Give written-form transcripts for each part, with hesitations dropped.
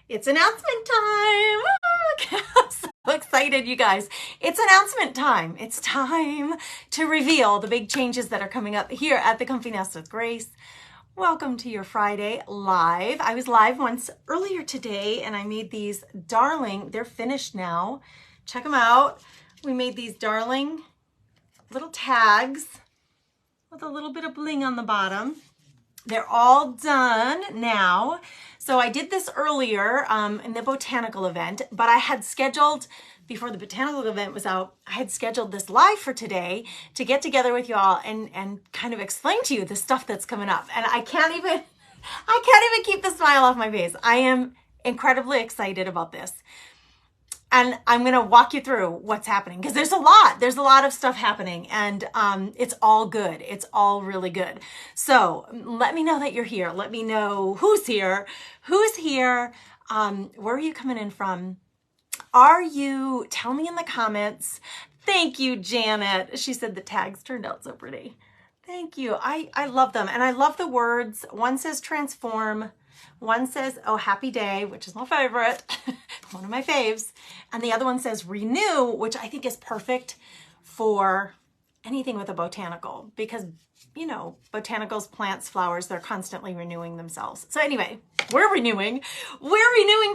It's announcement time. I'm so excited, you guys. It's announcement time. It's time to reveal the big changes that are coming up here at the Comfy Nest with Grace. Welcome to your Friday live. I was live once earlier today and I made these darling, they're finished now. Check them out. We made these darling little tags with a little bit of bling on the bottom. They're all done now. So I did this earlier in the botanical event, but I had scheduled, before the botanical event was out, I had scheduled this live for today to get together with you all and kind of explain to you the stuff that's coming up. And I can't even keep the smile off my face. I am incredibly excited about this. And I'm going to walk you through what's happening because there's a lot of stuff happening and it's all good. It's all really good. So let me know that you're here. Let me know who's here. Where are you coming in from? Tell me in the comments. Thank you, Janet. She said the tags turned out so pretty. Thank you. I love them. And I love the words. One says transform. One says, oh, happy day, which is my favorite, one of my faves. And the other one says renew, which I think is perfect for anything with a botanical because, you know, botanicals, plants, flowers, they're constantly renewing themselves. So anyway, we're renewing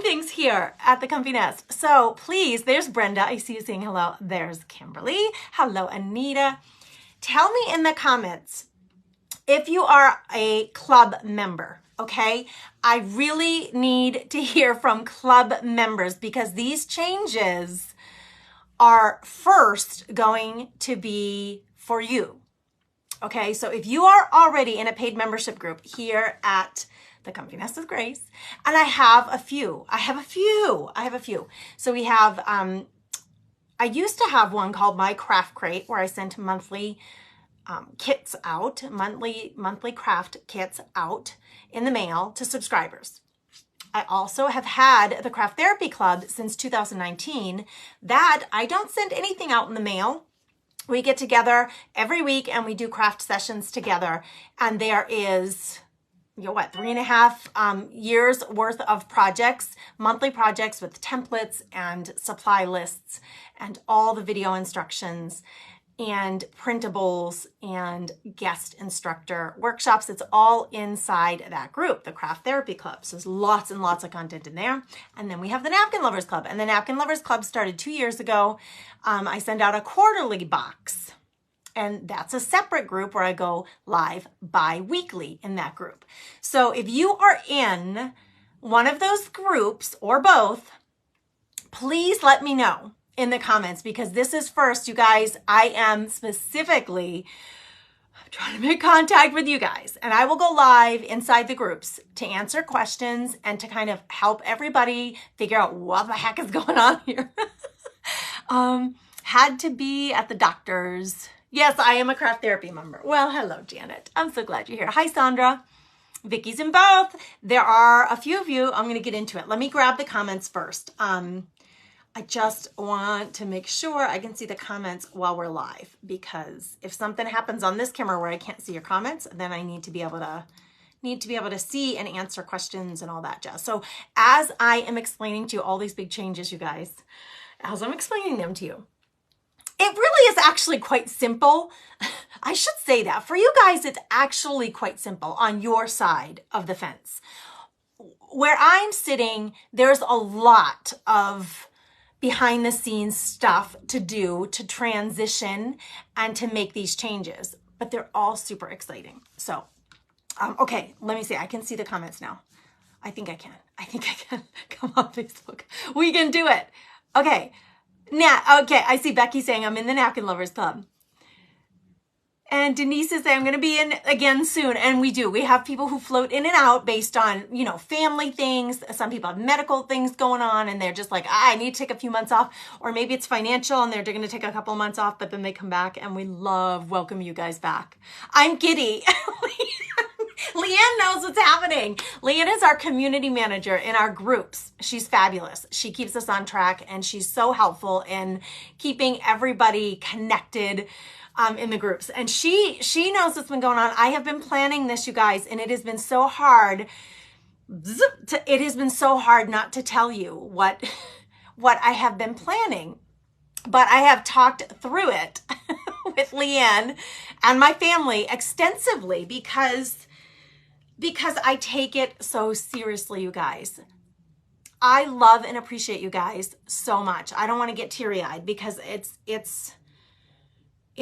things here at the Comfy Nest. So please, there's Brenda. I see you saying hello. There's Kimberly. Hello, Anita. Tell me in the comments if you are a club member. Okay, I really need to hear from club members because these changes are first going to be for you. Okay, so if you are already in a paid membership group here at the Comfy Nest with Grace, and I have a few. So we have, I used to have one called My Craft Crate where I sent monthly kits out, monthly craft kits out in the mail to subscribers. I also have had the Craft Therapy Club since 2019 that I don't send anything out in the mail. We get together every week and we do craft sessions together. And there is, 3.5 years worth of projects, monthly projects with templates and supply lists and all the video instructions and printables and guest instructor workshops. It's all inside that group, the Craft Therapy Club. So there's lots and lots of content in there. And then we have the Napkin Lovers Club. And the Napkin Lovers Club started 2 years ago. I send out a quarterly box. And that's a separate group where I go live bi-weekly in that group. So if you are in one of those groups or both, please let me know in the comments because this is first, you guys. I am specifically trying to make contact with you guys and I will go live inside the groups to answer questions and to kind of help everybody figure out what the heck is going on here. Had to be at the doctor's. Yes, I am a Craft Therapy member. Well, hello, Janet. I'm so glad you're here. Hi, Sandra. Vicky's in both. There are a few of you. I'm going to get into it. Let me grab the comments first. I just want to make sure I can see the comments while we're live because if something happens on this camera where I can't see your comments, then I need to be able to see and answer questions and all that jazz. So as I am explaining to you all these big changes, you guys, as I'm explaining them to you, it really is actually quite simple. I should say that for you guys, it's actually quite simple on your side of the fence. Where I'm sitting, there's a lot of behind the scenes stuff to do to transition and to make these changes, but they're all super exciting. So, okay, let me see. I can see the comments now. I think I can. Come on, Facebook. We can do it. Okay. Now, okay, I see Becky saying I'm in the Napkin Lovers Club. And Denise is saying I'm going to be in again soon. And we do. We have people who float in and out based on, family things. Some people have medical things going on and they're just like, I need to take a few months off. Or maybe it's financial and they're going to take a couple of months off, but then they come back and we welcome you guys back. I'm giddy. Leanne knows what's happening. Leanne is our community manager in our groups. She's fabulous. She keeps us on track and she's so helpful in keeping everybody connected in the groups. And she knows what's been going on. I have been planning this, you guys, and it has been so hard It has been so hard not to tell you what I have been planning, but I have talked through it with Leanne and my family extensively because I take it so seriously, you guys. I love and appreciate you guys so much. I don't want to get teary-eyed because it's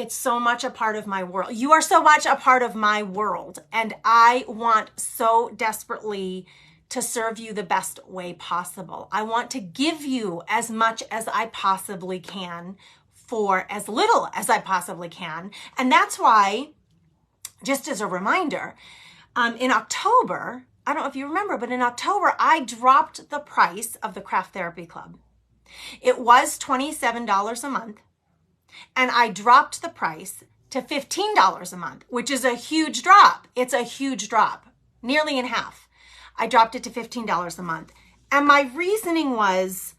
so much a part of my world. You are so much a part of my world, and I want so desperately to serve you the best way possible. I want to give you as much as I possibly can for as little as I possibly can. And that's why, just as a reminder, in October, I don't know if you remember, but in October, I dropped the price of the Craft Therapy Club. It was $27 a month, and I dropped the price to $15 a month, which is a huge drop. It's a huge drop, nearly in half. I dropped it to $15 a month. And my reasoning was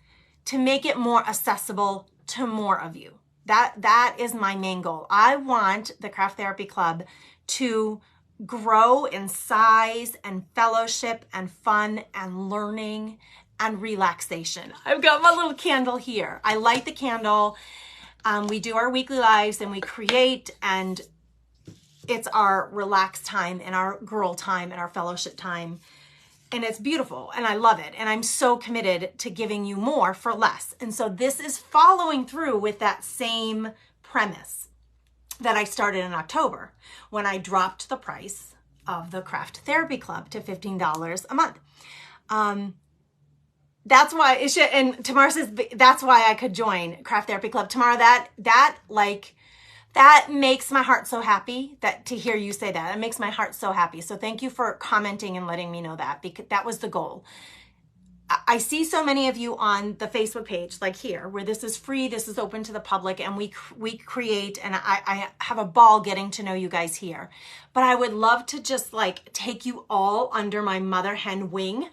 to make it more accessible to more of you. That is my main goal. I want the Craft Therapy Club to grow in size and fellowship and fun and learning and relaxation. I've got my little candle here. I light the candle. We do our weekly lives and we create, and it's our relaxed time and our girl time and our fellowship time. And it's beautiful and I love it. And I'm so committed to giving you more for less. And so this is following through with that same premise that I started in October when I dropped the price of the Craft Therapy Club to $15 a month. That's why it should, and Tamara says that's why I could join Craft Therapy Club. Tamara, that makes my heart so happy that to hear you say that. It makes my heart so happy. So thank you for commenting and letting me know that, because that was the goal. I see so many of you on the Facebook page, like here, where this is free, this is open to the public, and we create, and I have a ball getting to know you guys here. But I would love to just like take you all under my mother hen wing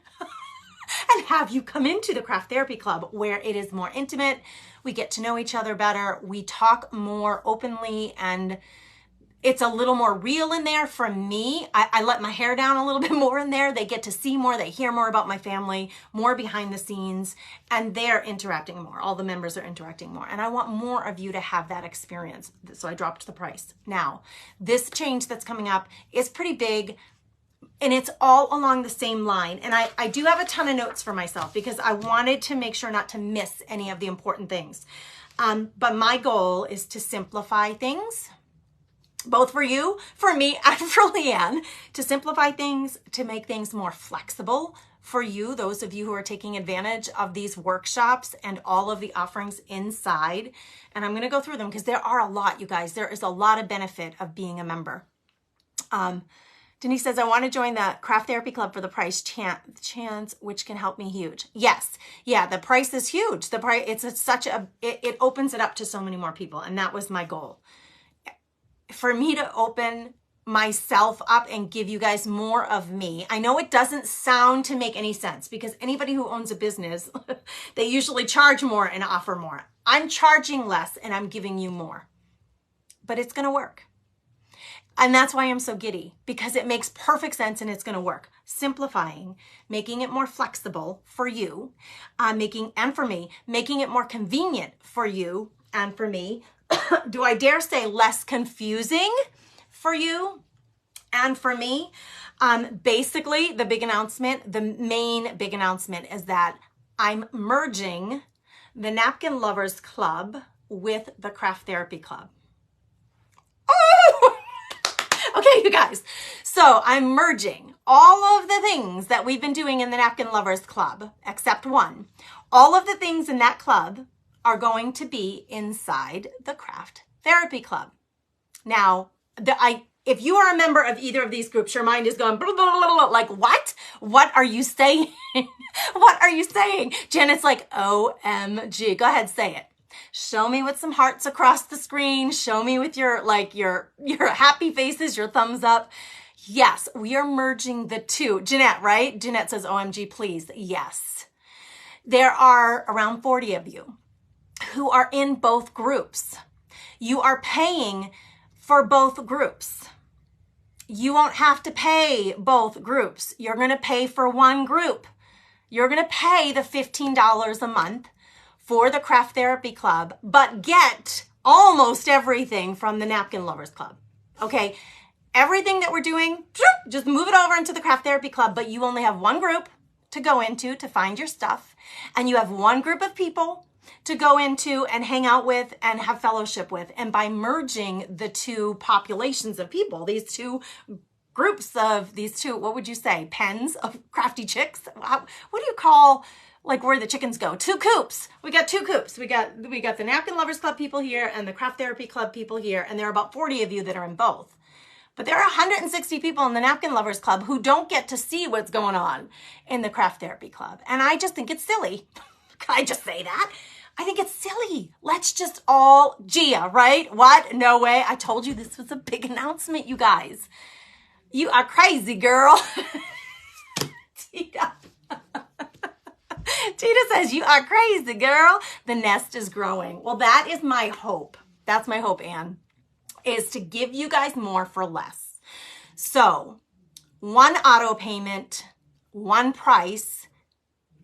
and have you come into the Craft Therapy Club, where it is more intimate. We get to know each other better. We talk more openly, and it's a little more real in there for me. I let my hair down a little bit more in there. They get to see more. They hear more about my family, more behind the scenes, and they're interacting more. All the members are interacting more. And I want more of you to have that experience. So I dropped the price. Now, this change that's coming up is pretty big, and it's all along the same line. And I do have a ton of notes for myself because I wanted to make sure not to miss any of the important things. But my goal is to simplify things, both for you, for me, and for Leanne, to simplify things, to make things more flexible for you, those of you who are taking advantage of these workshops and all of the offerings inside. And I'm going to go through them because there are a lot, you guys. There is a lot of benefit of being a member. Denise says, I want to join the Craft Therapy Club for the price chance, which can help me huge. Yes. Yeah, the price is huge. The price, it opens it up to so many more people. And that was my goal. For me to open myself up and give you guys more of me. I know it doesn't sound to make any sense because anybody who owns a business, they usually charge more and offer more. I'm charging less and I'm giving you more, but it's going to work. And that's why I'm so giddy, because it makes perfect sense and it's going to work. Simplifying, making it more flexible for you, and for me, making it more convenient for you and for me. Do I dare say less confusing for you and for me? Basically, the main big announcement is that I'm merging the Napkin Lovers Club with the Craft Therapy Club. Oh! Okay, you guys. So I'm merging all of the things that we've been doing in the Napkin Lovers Club, except one. All of the things in that club are going to be inside the Craft Therapy Club. Now, if you are a member of either of these groups, your mind is going, blah, blah, blah, blah, like, what? What are you saying? What are you saying? Janet's like, OMG. Go ahead, say it. Show me with some hearts across the screen. Show me with your happy faces, your thumbs up. Yes, we are merging the two. Jeanette, right? Jeanette says, OMG, please. Yes. There are around 40 of you who are in both groups. You are paying for both groups. You won't have to pay both groups. You're going to pay for one group. You're going to pay the $15 a month for the Craft Therapy Club, but get almost everything from the Napkin Lovers Club. Okay, everything that we're doing, just move it over into the Craft Therapy Club, but you only have one group to go into to find your stuff, and you have one group of people to go into and hang out with and have fellowship with. And by merging the two populations of people, these two groups of these two, what would you say, pens of crafty chicks? What do you call like where the chickens go? Two coops. We got two coops. We got the Napkin Lovers Club people here and the Craft Therapy Club people here, and there are about 40 of you that are in both. But there are 160 people in the Napkin Lovers Club who don't get to see what's going on in the Craft Therapy Club. And I just think it's silly. Can I just say that? I think it's silly. Let's just all, Gia, right? What? No way. I told you this was a big announcement, you guys. You are crazy, girl. Tita. Tita says, you are crazy, girl. The nest is growing. Well, that is my hope. That's my hope, Anne, is to give you guys more for less. So, one auto payment, one price,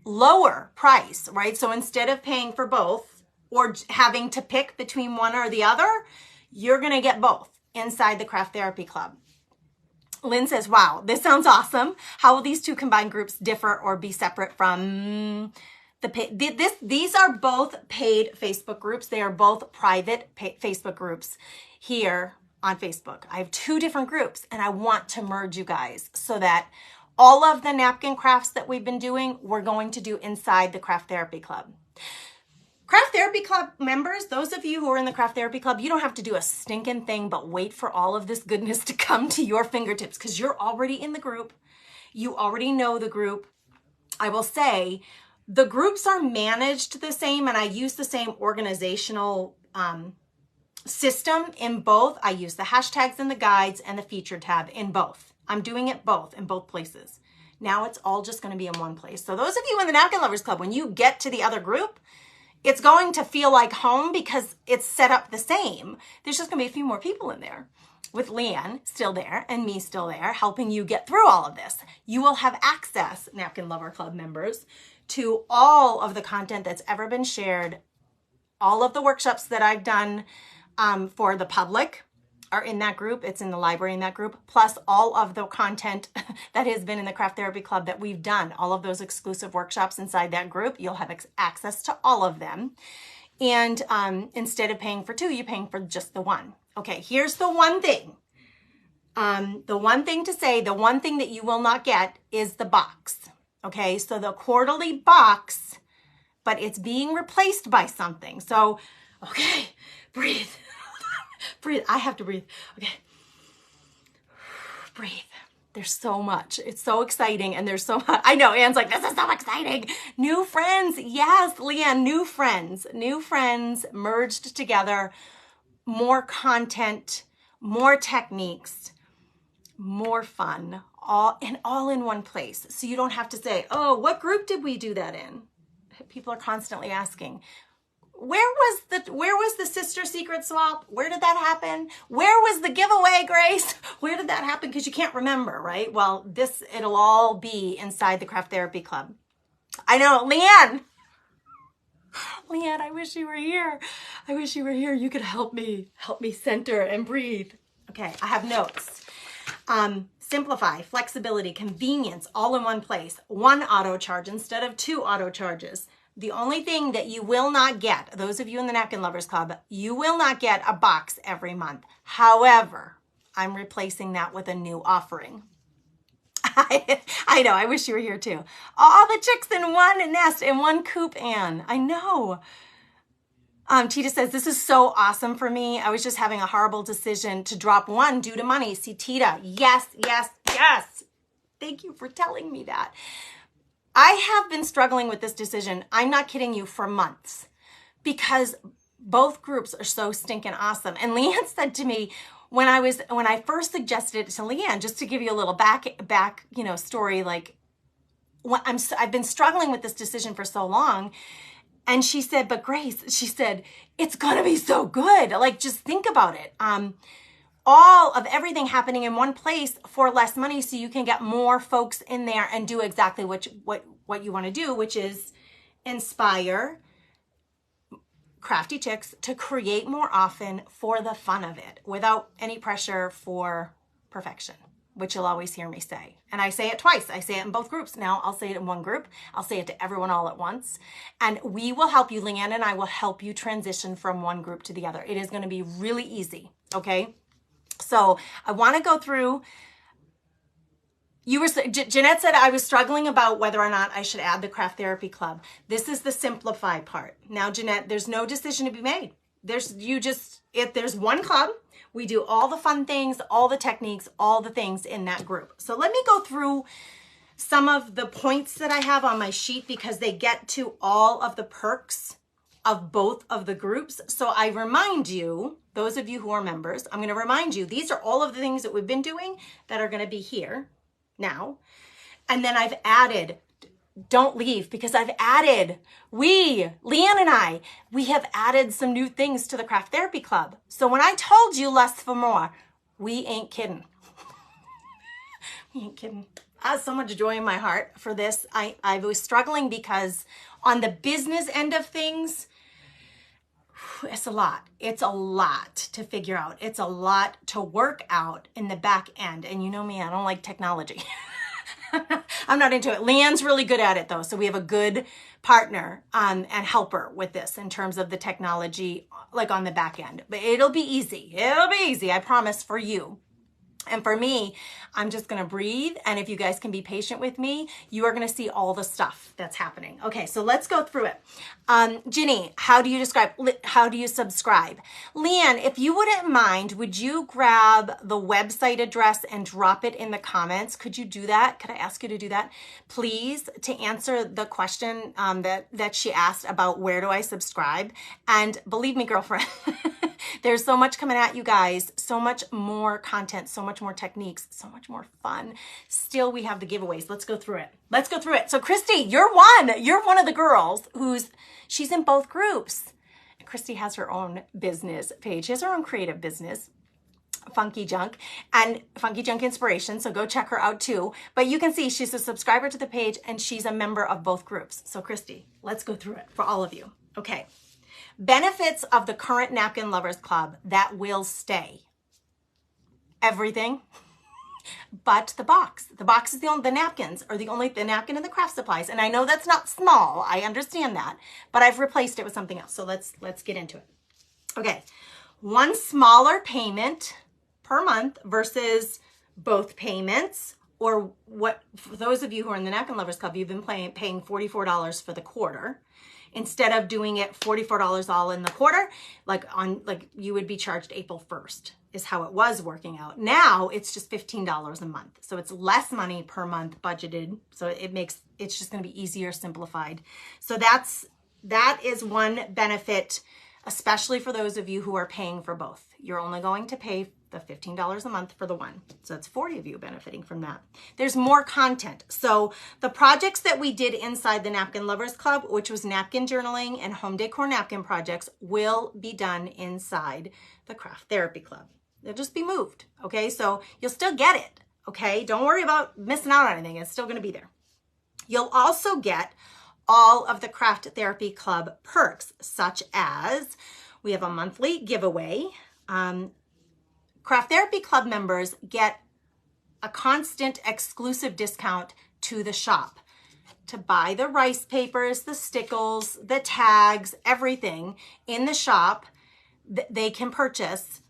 lower price, right? So instead of paying for both or having to pick between one or the other, you're going to get both inside the Craft Therapy Club. Lynn says, wow, this sounds awesome. How will these two combined groups differ or be separate from these are both paid Facebook groups. They are both private Facebook groups here on Facebook. I have two different groups and I want to merge you guys so that all of the napkin crafts that we've been doing, we're going to do inside the Craft Therapy Club. Craft Therapy Club members, those of you who are in the Craft Therapy Club, you don't have to do a stinking thing but wait for all of this goodness to come to your fingertips because you're already in the group. You already know the group. I will say the groups are managed the same and I use the same organizational system in both. I use the hashtags and the guides and the feature tab in both. I'm doing it both in both places. Now it's all just going to be in one place. So those of you in the Napkin Lovers Club, when you get to the other group, it's going to feel like home because it's set up the same. There's just going to be a few more people in there with Leanne still there and me still there helping you get through all of this. You will have access, Napkin Lover Club members, to all of the content that's ever been shared. All of the workshops that I've done for the public are in that group. It's in the library in that group, plus all of the content that has been in the Craft Therapy Club that we've done, all of those exclusive workshops inside that group. You'll have access to all of them. And instead of paying for two, you're paying for just the one. Okay, here's the one thing. The one thing to say, the one thing that you will not get is the box. Okay, so the quarterly box, but it's being replaced by something. So, okay, breathe. Breathe. I have to breathe. Okay. Breathe. There's so much. It's so exciting and there's so much. I know Anne's like, this is so exciting. New friends. Yes, Leanne, new friends. New friends merged together. More content, more techniques, more fun, all in one place. So you don't have to say, oh, what group did we do that in? People are constantly asking. Where was the sister secret swap? Where did that happen? Where was the giveaway, Grace? Where did that happen? Because you can't remember, right? Well, it'll all be inside the Craft Therapy Club. I know, Leanne, I wish you were here. I wish you were here. You could help me center and breathe. Okay, I have notes. Simplify, flexibility, convenience, all in one place. One auto charge instead of two auto charges. The only thing that you will not get, those of you in the Napkin Lovers Club, you will not get a box every month. However, I'm replacing that with a new offering. I know, I wish you were here too. All the chicks in one nest, in one coop, Anne. I know. Tita says, this is so awesome for me. I was just having a horrible decision to drop one due to money. See, Tita, yes, yes, yes. Thank you for telling me that. I have been struggling with this decision, I'm not kidding you, for months because both groups are so stinking awesome. And Leanne said to me when I first suggested it to Leanne, just to give you a little back story, like I've been struggling with this decision for so long. And she said, but Grace, she said, it's going to be so good. Like, just think about it. all of everything happening in one place for less money, so you can get more folks in there and do exactly what you want to do, which is inspire crafty chicks to create more often for the fun of it without any pressure for perfection, which you'll always hear me say. And I say it twice. I say it in both groups. Now I'll say it in one group. I'll say it to everyone all at once. And we will help you, Leanne and I will help you transition from one group to the other. It is going to be really easy. Okay. So I want to go through. Jeanette said I was struggling about whether or not I should add the Craft Therapy Club. This is the simplify part. Now, Jeanette, there's no decision to be made. There's one club. We do all the fun things, all the techniques, all the things in that group. So let me go through some of the points that I have on my sheet because they get to all of the perks of both of the groups. So I remind you, those of you who are members, I'm going to remind you, these are all of the things that we've been doing that are going to be here now. And then I've added, don't leave, because I've added, Leanne and I, we have added some new things to the Craft Therapy Club. So when I told you less for more, we ain't kidding. We ain't kidding. I have so much joy in my heart for this. I was struggling because on the business end of things, it's a lot. It's a lot to figure out. It's a lot to work out in the back end. And you know me, I don't like technology. I'm not into it. Leanne's really good at it though. So we have a good partner and helper with this in terms of the technology, like on the back end. But it'll be easy. It'll be easy. I promise, for you. And for me, I'm just going to breathe. And if you guys can be patient with me, you are going to see all the stuff that's happening. Okay, so let's go through it. Ginny, how do you subscribe? Leanne, if you wouldn't mind, would you grab the website address and drop it in the comments? Could you do that? Could I ask you to do that, please, to answer the question that she asked about where do I subscribe? And believe me, girlfriend, there's so much coming at you guys, so much more content, so much more techniques, so much more fun. Still, we have the giveaways. Let's go through it. So Christy, you're one of the girls she's in both groups. Christy has her own business page. She has her own creative business, Funky Junk and Funky Junk Inspiration. So go check her out too. But you can see she's a subscriber to the page and she's a member of both groups. So Christy, let's go through it for all of you. Okay. Benefits of the current Napkin Lovers Club that will stay. Everything but the box. The box is the napkins are the napkin and the craft supplies. And I know that's not small. I understand that, but I've replaced it with something else. So let's get into it. Okay. One smaller payment per month versus both payments, or what, for those of you who are in the Napkin Lovers Club, you've been paying $44 for the quarter. Instead of doing it $44 all in the quarter, like you would be charged April 1st is how it was working out. Now it's just $15 a month. So it's less money per month budgeted. So it's just going to be easier, simplified. So that is one benefit, especially for those of you who are paying for both. You're only going to pay the $15 a month for the one. So that's 40 of you benefiting from that. There's more content. So the projects that we did inside the Napkin Lovers Club, which was napkin journaling and home decor napkin projects, will be done inside the Craft Therapy Club. They'll just be moved. Okay. So you'll still get it. Okay. Don't worry about missing out on anything. It's still going to be there. You'll also get all of the Craft Therapy Club perks, such as we have a monthly giveaway. Craft Therapy Club members get a constant exclusive discount to the shop to buy the rice papers, the stickles, the tags, everything in the shop that they can purchase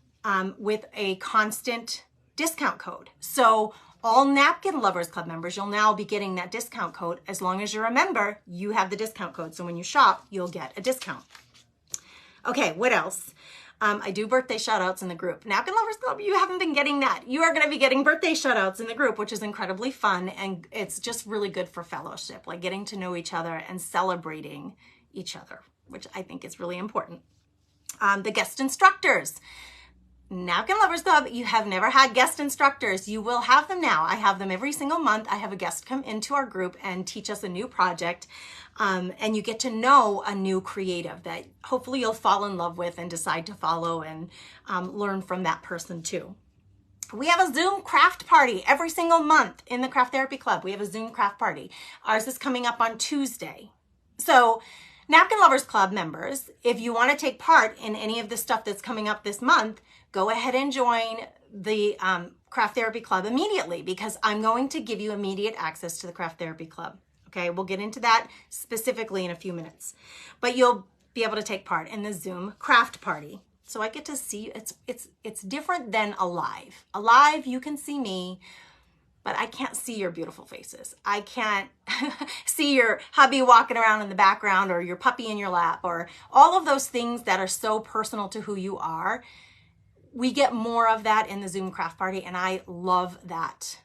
with a constant discount code. So all Napkin Lovers Club members, you'll now be getting that discount code. As long as you're a member, you have the discount code. So when you shop, you'll get a discount. Okay, what else? I do birthday shout outs in the group. Napkin Lovers Club, you haven't been getting that. You are going to be getting birthday shout outs in the group, which is incredibly fun. And it's just really good for fellowship, like getting to know each other and celebrating each other, which I think is really important. The guest instructors. Napkin Lovers Club, you have never had guest instructors. You will have them now. I have them every single month. I have a guest come into our group and teach us a new project. And you get to know a new creative that hopefully you'll fall in love with and decide to follow and learn from that person too. We have a Zoom craft party every single month in the Craft Therapy Club. We have a Zoom craft party. Ours is coming up on Tuesday. So Napkin Lovers Club members, if you want to take part in any of the stuff that's coming up this month, go ahead and join the Craft Therapy Club immediately, because I'm going to give you immediate access to the Craft Therapy Club. Okay, we'll get into that specifically in a few minutes. But you'll be able to take part in the Zoom craft party. So I get to see, it's different than a live. A live, you can see me, but I can't see your beautiful faces. I can't see your hubby walking around in the background, or your puppy in your lap, or all of those things that are so personal to who you are. We get more of that in the Zoom craft party, and I love that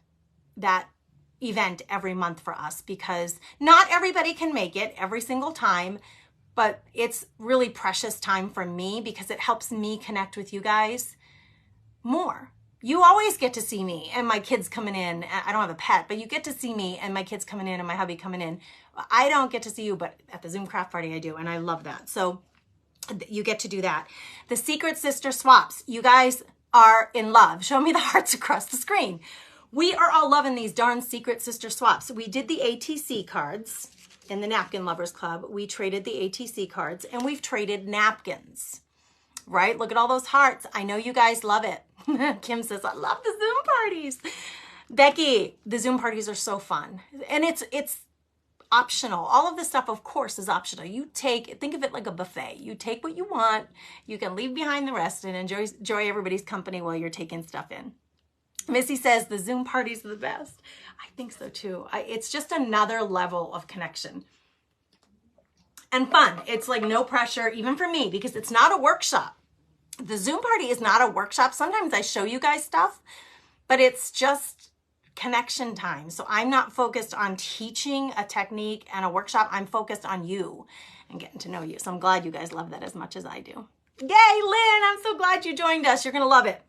event every month for us, because not everybody can make it every single time, but it's really precious time for me because it helps me connect with you guys more. You always get to see me and my kids coming in. I don't have a pet, but you get to see me and my kids coming in and my hubby coming in. I don't get to see you, but at the Zoom craft party I do, and I love that. So you get to do that. The Secret Sister swaps. You guys are in love. Show me the hearts across the screen. We are all loving these darn Secret Sister swaps. We did the ATC cards in the Napkin Lovers Club. We traded the ATC cards, and we've traded napkins. Right? Look at all those hearts. I know you guys love it. Kim says, I love the Zoom parties. Becky, the Zoom parties are so fun. And it's optional. All of this stuff, of course, is optional. You think of it like a buffet. You take what you want. You can leave behind the rest and enjoy everybody's company while you're taking stuff in. Missy says the Zoom parties are the best. I think so too. It's just another level of connection. And fun. It's like no pressure, even for me, because it's not a workshop. The Zoom party is not a workshop. Sometimes I show you guys stuff, but it's just connection time. So I'm not focused on teaching a technique and a workshop. I'm focused on you and getting to know you. So I'm glad you guys love that as much as I do. Yay, Lynn, I'm so glad you joined us. You're going to love it.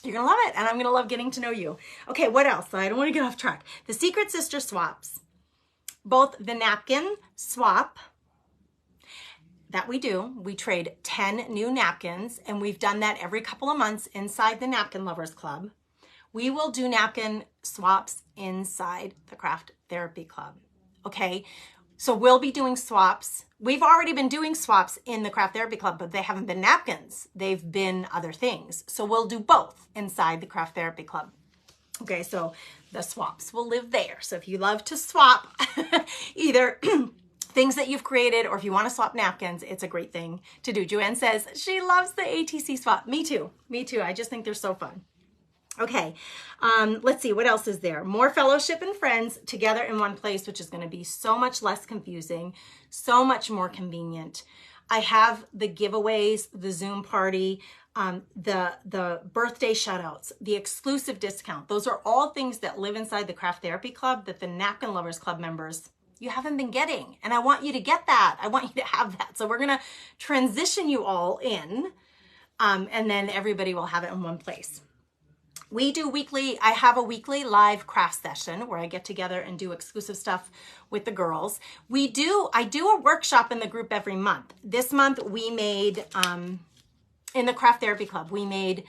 You're going to love it. And I'm going to love getting to know you. Okay, what else? I don't want to get off track. The Secret Sister swaps. Both the napkin swap that we do, we trade 10 new napkins, and we've done that every couple of months inside the Napkin Lovers Club. We will do napkin swaps inside the Craft Therapy Club. Okay, so we'll be doing swaps. We've already been doing swaps in the Craft Therapy Club, but they haven't been napkins. They've been other things. So we'll do both inside the Craft Therapy Club. Okay, so the swaps will live there. So if you love to swap either things that you've created, or if you want to swap napkins, it's a great thing to do. Joanne says she loves the ATC swap. Me too. Me too. I just think they're so fun. Okay, let's see. What else is there? More fellowship and friends together in one place, which is going to be so much less confusing, so much more convenient. I have the giveaways, the Zoom party, the birthday shutouts, the exclusive discount. Those are all things that live inside the Craft Therapy Club that the Napkin Lovers Club members, you haven't been getting. And I want you to get that. I want you to have that. So we're going to transition you all in, and then everybody will have it in one place. We do weekly, I have a weekly live craft session where I get together and do exclusive stuff with the girls. I do a workshop in the group every month. This month we made, in the Craft Therapy Club, we made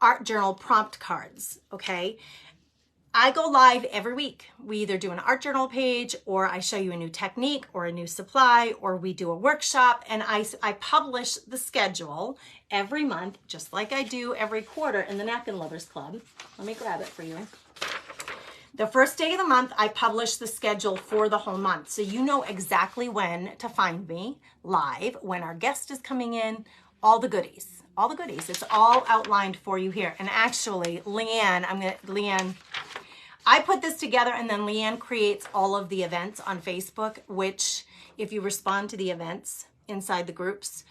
art journal prompt cards, okay? I go live every week. We either do an art journal page, or I show you a new technique or a new supply, or we do a workshop, and I publish the schedule every month, just like I do every quarter in the Napkin Lovers Club. Let me grab it for you. The first day of the month, I publish the schedule for the whole month. So you know exactly when to find me live, when our guest is coming in, all the goodies. All the goodies. It's all outlined for you here. And actually, Leanne, I put this together, and then Leanne creates all of the events on Facebook, which if you respond to the events inside the groups,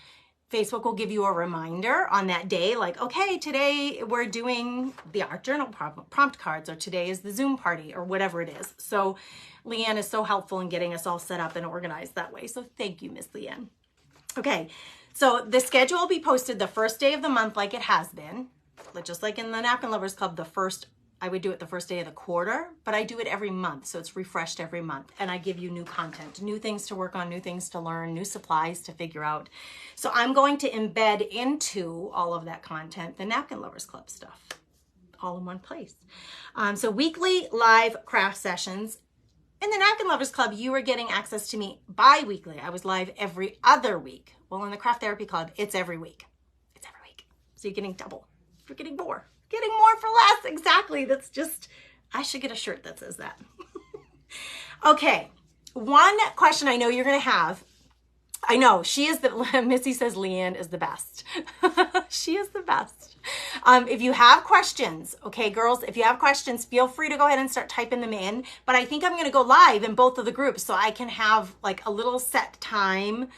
Facebook will give you a reminder on that day, like, okay, today we're doing the art journal prompt cards, or today is the Zoom party, or whatever it is. So Leanne is so helpful in getting us all set up and organized that way. So thank you, Miss Leanne. Okay, so the schedule will be posted the first day of the month like it has been. Just like in the Napkin Lovers Club, I would do it the first day of the quarter, but I do it every month. So it's refreshed every month, and I give you new content, new things to work on, new things to learn, new supplies to figure out. So I'm going to embed into all of that content the Napkin Lovers Club stuff. all in one place. So weekly live craft sessions. In the Napkin Lovers Club, you are getting access to me bi-weekly. I was live every other week. Well, in the Craft Therapy Club, it's every week. It's every week. So you're getting double. You're getting more. Getting more for less. Exactly. That's just, I should get a shirt that says that. Okay. One question I know you're going to have. I know she is Missy says Leanne is the best. She is the best. If you have questions, okay, girls, if you have questions, feel free to go ahead and start typing them in. But I think I'm going to go live in both of the groups so I can have like a little set time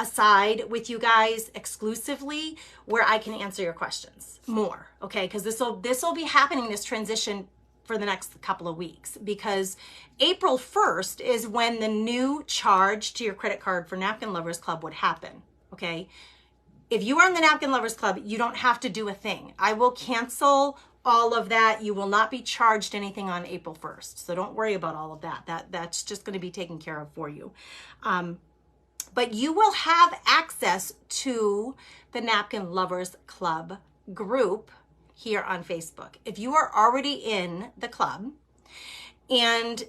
aside with you guys exclusively where I can answer your questions more. Okay. Because this will be happening, this transition, for the next couple of weeks, because April 1st is when the new charge to your credit card for Napkin Lovers Club would happen. Okay. If you are in the Napkin Lovers Club, you don't have to do a thing. I will cancel all of that. You will not be charged anything on April 1st. So don't worry about all of that. That's just going to be taken care of for you. But you will have access to the Napkin Lovers Club group here on Facebook. If you are already in the club and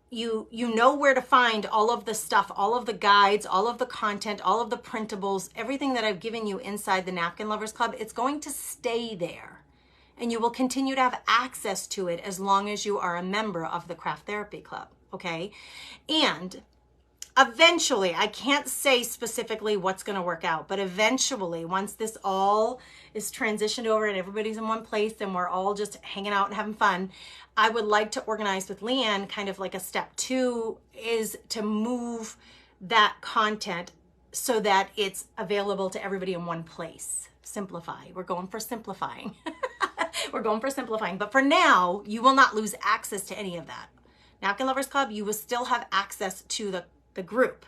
you know where to find all of the stuff, all of the guides, all of the content, all of the printables, everything that I've given you inside the Napkin Lovers Club, it's going to stay there. And you will continue to have access to it as long as you are a member of the Craft Therapy Club, okay? And eventually, I can't say specifically what's going to work out, but eventually, once this all is transitioned over and everybody's in one place and we're all just hanging out and having fun, I would like to organize with Leanne kind of like a step 2 is to move that content so that it's available to everybody in one place. Simplify. We're going for simplifying. We're going for simplifying. But for now, you will not lose access to any of that. Napkin Lovers Club, you will still have access to the group,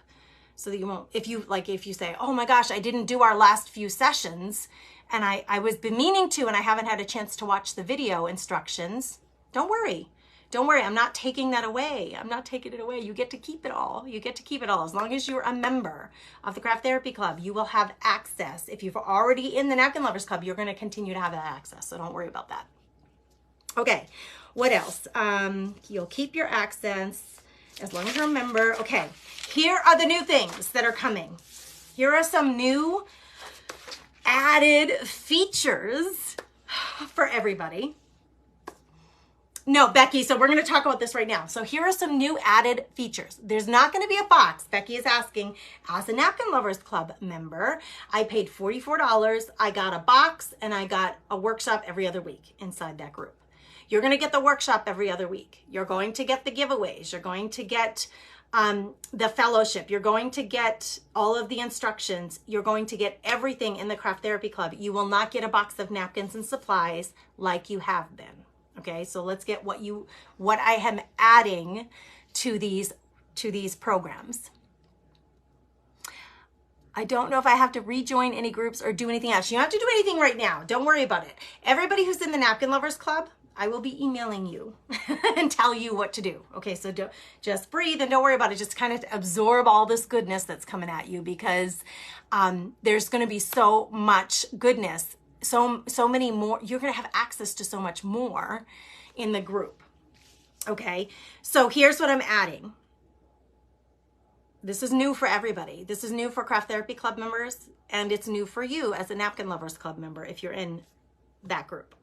so that you won't, if you say, oh my gosh, I didn't do our last few sessions and I was been meaning to, and I haven't had a chance to watch the video instructions. Don't worry. I'm not taking that away. I'm not taking it away. You get to keep it all. You get to keep it all. As long as you're a member of the Craft Therapy Club, you will have access. If you're already in the Napkin Lovers Club, you're going to continue to have that access. So don't worry about that. Okay. What else? You'll keep your access as long as you're a member. Okay. Here are the new things that are coming. Here are some new added features for everybody. No, Becky, so we're going to talk about this right now. So here are some new added features. There's not going to be a box. Becky is asking, as a Napkin Lovers Club member, I paid $44. I got a box and I got a workshop every other week inside that group. You're going to get the workshop every other week. You're going to get the giveaways. You're going to get the fellowship. You're going to get all of the instructions. You're going to get everything in the Craft Therapy Club. You will not get a box of napkins and supplies like you have been. Okay, so let's get what I am adding to these programs. I don't know if I have to rejoin any groups or do anything else. You don't have to do anything right now. Don't worry about it. Everybody who's in the Napkin Lovers Club, I will be emailing you and tell you what to do. Okay, so just breathe and don't worry about it. Just kind of absorb all this goodness that's coming at you, because there's going to be so much goodness, so many more. You're going to have access to so much more in the group. Okay, so here's what I'm adding. This is new for everybody. This is new for Craft Therapy Club members, and it's new for you as a Napkin Lovers Club member if you're in that group.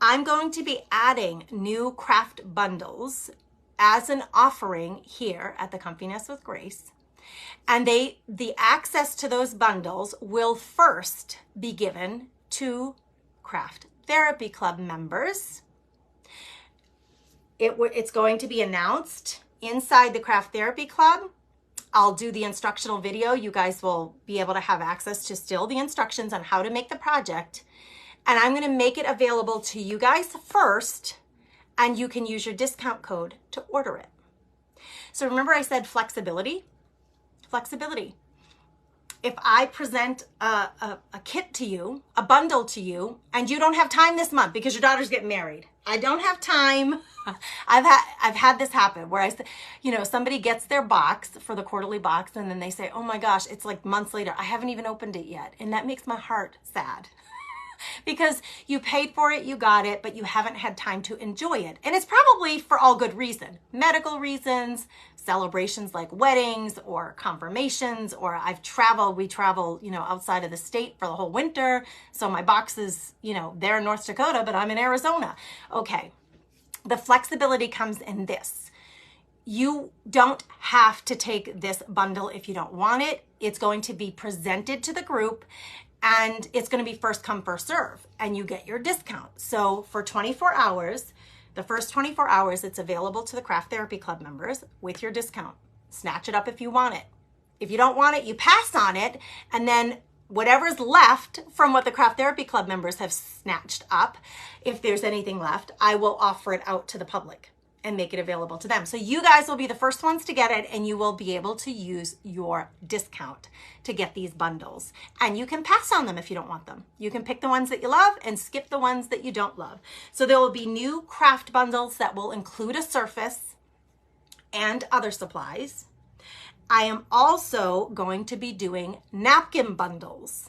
I'm going to be adding new craft bundles as an offering here at the Comfy Nest with Grace. And the access to those bundles will first be given to Craft Therapy Club members. It's going to be announced inside the Craft Therapy Club. I'll do the instructional video. You guys will be able to have access to still the instructions on how to make the project. And I'm going to make it available to you guys first, and you can use your discount code to order it. So remember I said flexibility? Flexibility. If I present a kit to you, a bundle to you, and you don't have time this month because your daughter's getting married, I don't have time. I've had this happen where somebody gets their box for the quarterly box, and then they say, oh my gosh, it's like months later. I haven't even opened it yet. And that makes my heart sad. because you paid for it, you got it, but you haven't had time to enjoy it. And it's probably for all good reason. Medical reasons, celebrations like weddings or confirmations, or we travel, outside of the state for the whole winter. So my box is, there in North Dakota, but I'm in Arizona. Okay. The flexibility comes in this. You don't have to take this bundle if you don't want it. It's going to be presented to the group and it's going to be first come, first serve, and you get your discount. So for 24 hours, the first 24 hours, it's available to the Craft Therapy Club members with your discount. Snatch it up if you want it. If you don't want it, you pass on it, and then whatever's left from what the Craft Therapy Club members have snatched up, if there's anything left, I will offer it out to the public and make it available to them. So you guys will be the first ones to get it, and you will be able to use your discount to get these bundles. And you can pass on them if you don't want them. You can pick the ones that you love and skip the ones that you don't love. So there will be new craft bundles that will include a surface and other supplies. I am also going to be doing napkin bundles.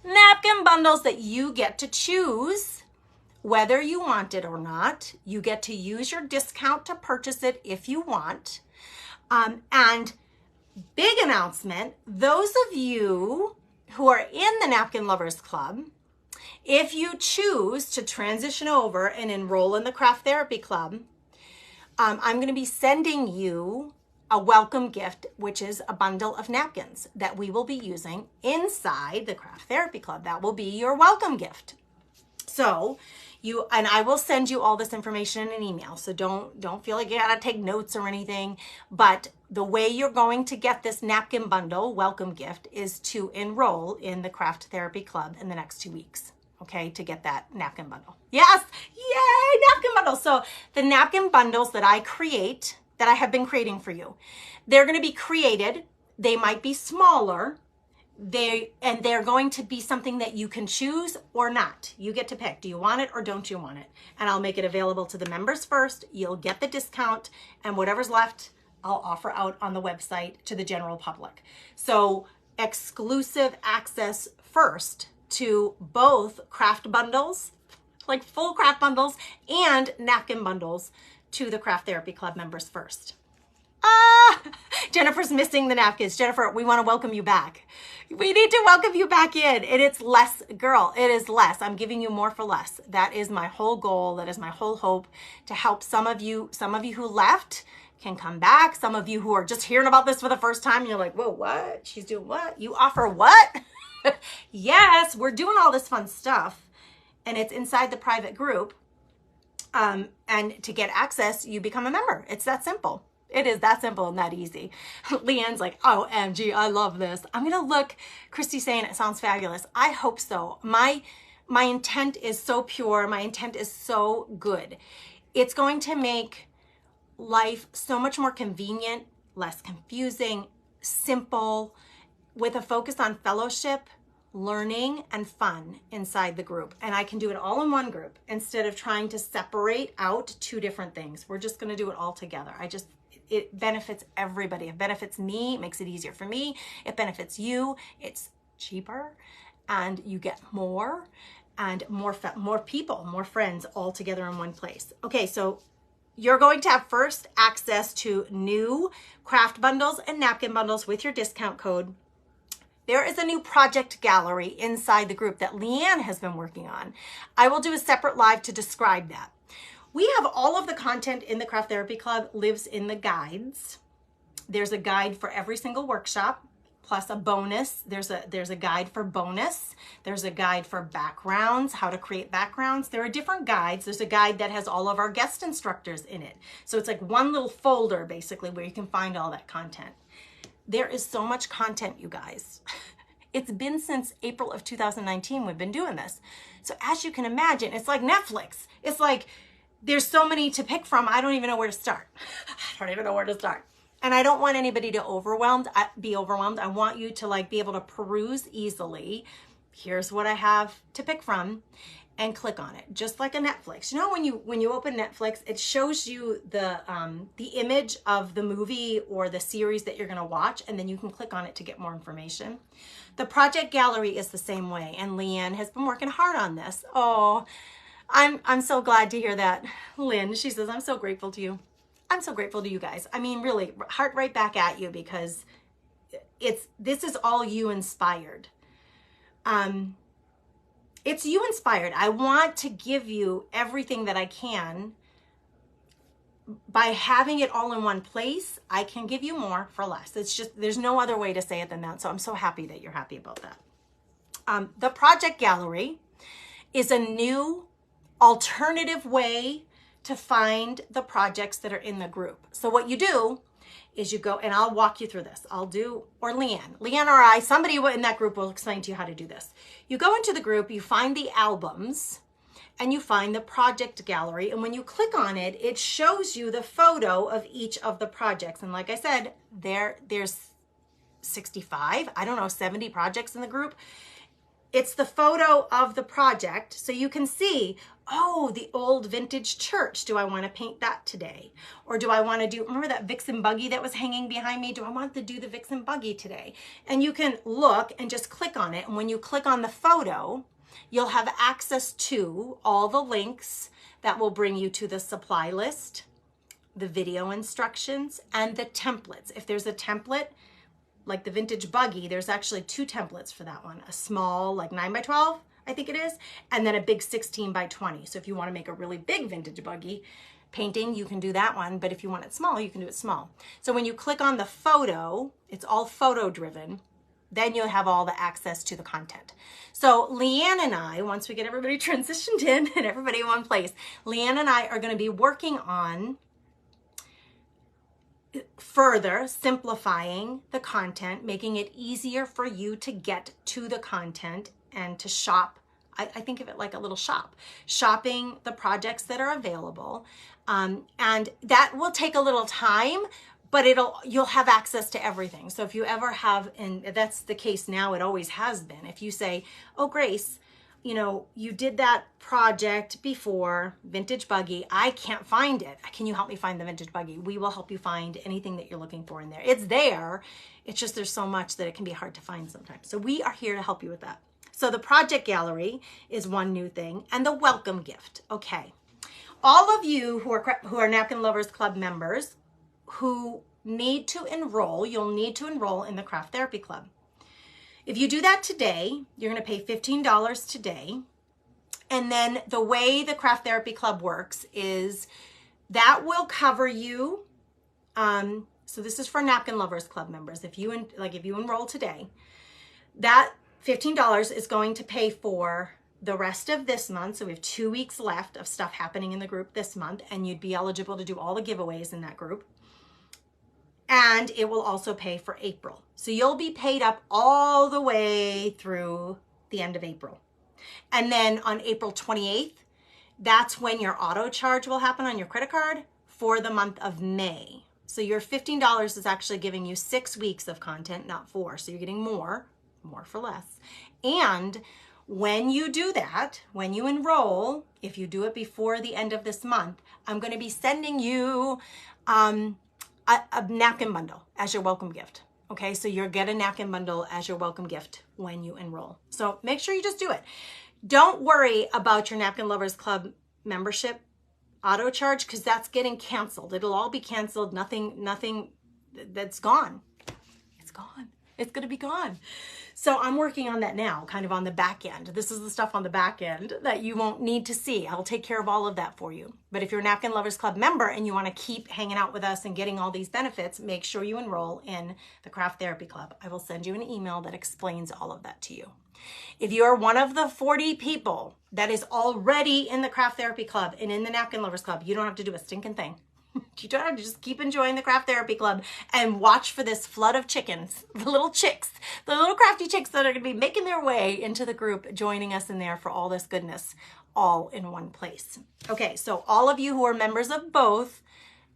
Napkin bundles that you get to choose whether you want it or not. You get to use your discount to purchase it if you want. And big announcement, those of you who are in the Napkin Lovers Club, if you choose to transition over and enroll in the Craft Therapy Club, I'm going to be sending you a welcome gift, which is a bundle of napkins that we will be using inside the Craft Therapy Club. That will be your welcome gift. So I will send you all this information in an email. So don't feel like you gotta take notes or anything. But the way you're going to get this napkin bundle welcome gift is to enroll in the Craft Therapy Club in the next 2 weeks. Okay, to get that napkin bundle. Yes, yay, napkin bundle. So the napkin bundles that I create, that I have been creating for you, they're going to be created. They might be smaller. They're going to be something that you can choose or not. You get to pick. Do you want it or don't you want it? And I'll make it available to the members first. You'll get the discount, and whatever's left, I'll offer out on the website to the general public. So exclusive access first to both craft bundles, like full craft bundles, and napkin bundles to the Craft Therapy Club members first. Jennifer's missing the napkins. Jennifer, we want to welcome you back. We need to welcome you back in. And it's less, girl, it is less. I'm giving you more for less. That is my whole goal. That is my whole hope, to help some of you who left can come back. Some of you who are just hearing about this for the first time, and you're like, whoa, what? She's doing what? You offer what? Yes, we're doing all this fun stuff, and it's inside the private group. And to get access, you become a member. It's that simple. It is that simple and that easy. Leanne's like, OMG, I love this. I'm going to look. Christy's saying it sounds fabulous. I hope so. My intent is so pure. My intent is so good. It's going to make life so much more convenient, less confusing, simple, with a focus on fellowship, learning, and fun inside the group. And I can do it all in one group instead of trying to separate out two different things. We're just going to do it all together. It benefits everybody. It benefits me. It makes it easier for me. It benefits you. It's cheaper, and you get more and more people, more friends all together in one place. Okay, so you're going to have first access to new craft bundles and napkin bundles with your discount code. There is a new project gallery inside the group that Leanne has been working on. I will do a separate live to describe that. We have all of the content in the Craft Therapy Club lives in the guides. There's a guide for every single workshop, plus a bonus. There's a guide for bonus. There's a guide for backgrounds, how to create backgrounds. There are different guides. There's a guide that has all of our guest instructors in it. So it's like one little folder, basically, where you can find all that content. There is so much content, you guys. It's been since April of 2019 we've been doing this. So as you can imagine, it's like Netflix. It's like there's so many to pick from, I don't even know where to start. And I don't want anybody to be overwhelmed. I want you to be able to peruse easily. Here's what I have to pick from. and click on it, just like a Netflix. You know, when you open Netflix, it shows you the image of the movie or the series that you're going to watch, and then you can click on it to get more information. The project gallery is the same way, and Leanne has been working hard on this. Oh, I'm so glad to hear that, Lynn. She says, I'm so grateful to you. I'm so grateful to you guys. I mean, really, heart right back at you, because this is all you inspired. It's you inspired. I want to give you everything that I can. By having it all in one place, I can give you more for less. It's just, there's no other way to say it than that. So I'm so happy that you're happy about that. The project gallery is a new alternative way to find the projects that are in the group. So what you do is you go, and I'll walk you through this. Or Leanne or I, somebody in that group will explain to you how to do this. You go into the group, you find the albums, and you find the project gallery. And when you click on it, it shows you the photo of each of the projects. And like I said, there's 65, 70 projects in the group. It's the photo of the project, so you can see, oh, the old vintage church. Do I want to paint that today? Or do I want to do, remember that Vixen buggy that was hanging behind me? Do I want to do the Vixen buggy today? And you can look and just click on it. And when you click on the photo, you'll have access to all the links that will bring you to the supply list, the video instructions, and the templates. If there's a template, like the vintage buggy, there's actually 2 templates for that one. A small, like 9x12, I think it is, and then a big 16x20. So if you want to make a really big vintage buggy painting, you can do that one. But if you want it small, you can do it small. So when you click on the photo, it's all photo driven. Then you'll have all the access to the content. So Leanne and I, once we get everybody transitioned in and everybody in one place, Leanne and I are going to be working on further simplifying the content, making it easier for you to get to the content and to shop. I think of it like a little shop, shopping the projects that are available. And that will take a little time, but you'll have access to everything. So if you ever have, and that's the case now, it always has been. If you say, oh, Grace, you did that project before, vintage buggy, I can't find it. Can you help me find the vintage buggy? We will help you find anything that you're looking for in there. It's there. It's just there's so much that it can be hard to find sometimes. So we are here to help you with that. So the project gallery is one new thing, and the welcome gift. Okay. All of you who are Napkin Lovers Club members who need to enroll, you'll need to enroll in the Craft Therapy Club. If you do that today, you're going to pay $15 today. And then the way the Craft Therapy Club works is that will cover you. So this is for Napkin Lovers Club members. If you enroll today, that $15 is going to pay for the rest of this month. So we have 2 weeks left of stuff happening in the group this month, and you'd be eligible to do all the giveaways in that group. And it will also pay for April. So you'll be paid up all the way through the end of April. And then on April 28th, that's when your auto charge will happen on your credit card for the month of May. So your $15 is actually giving you 6 weeks of content, not 4. So you're getting more for less. And when you do that, when you enroll, if you do it before the end of this month, I'm going to be sending you a napkin bundle as your welcome gift. Okay, so you'll get a napkin bundle as your welcome gift when you enroll. So make sure you just do it. Don't worry about your Napkin Lovers Club membership auto charge, because that's getting canceled. It'll all be canceled. Nothing that's gone. It's gone. It's going to be gone. So I'm working on that now, kind of on the back end. This is the stuff on the back end that you won't need to see. I'll take care of all of that for you. But if you're a Napkin Lovers Club member and you want to keep hanging out with us and getting all these benefits, make sure you enroll in the Craft Therapy Club. I will send you an email that explains all of that to you. If you're one of the 40 people that is already in the Craft Therapy Club and in the Napkin Lovers Club, you don't have to do a stinking thing. You don't have to, just keep enjoying the Craft Therapy Club and watch for this flood of chickens, the little chicks, the little crafty chicks that are going to be making their way into the group, joining us in there for all this goodness, all in one place. Okay, so all of you who are members of both,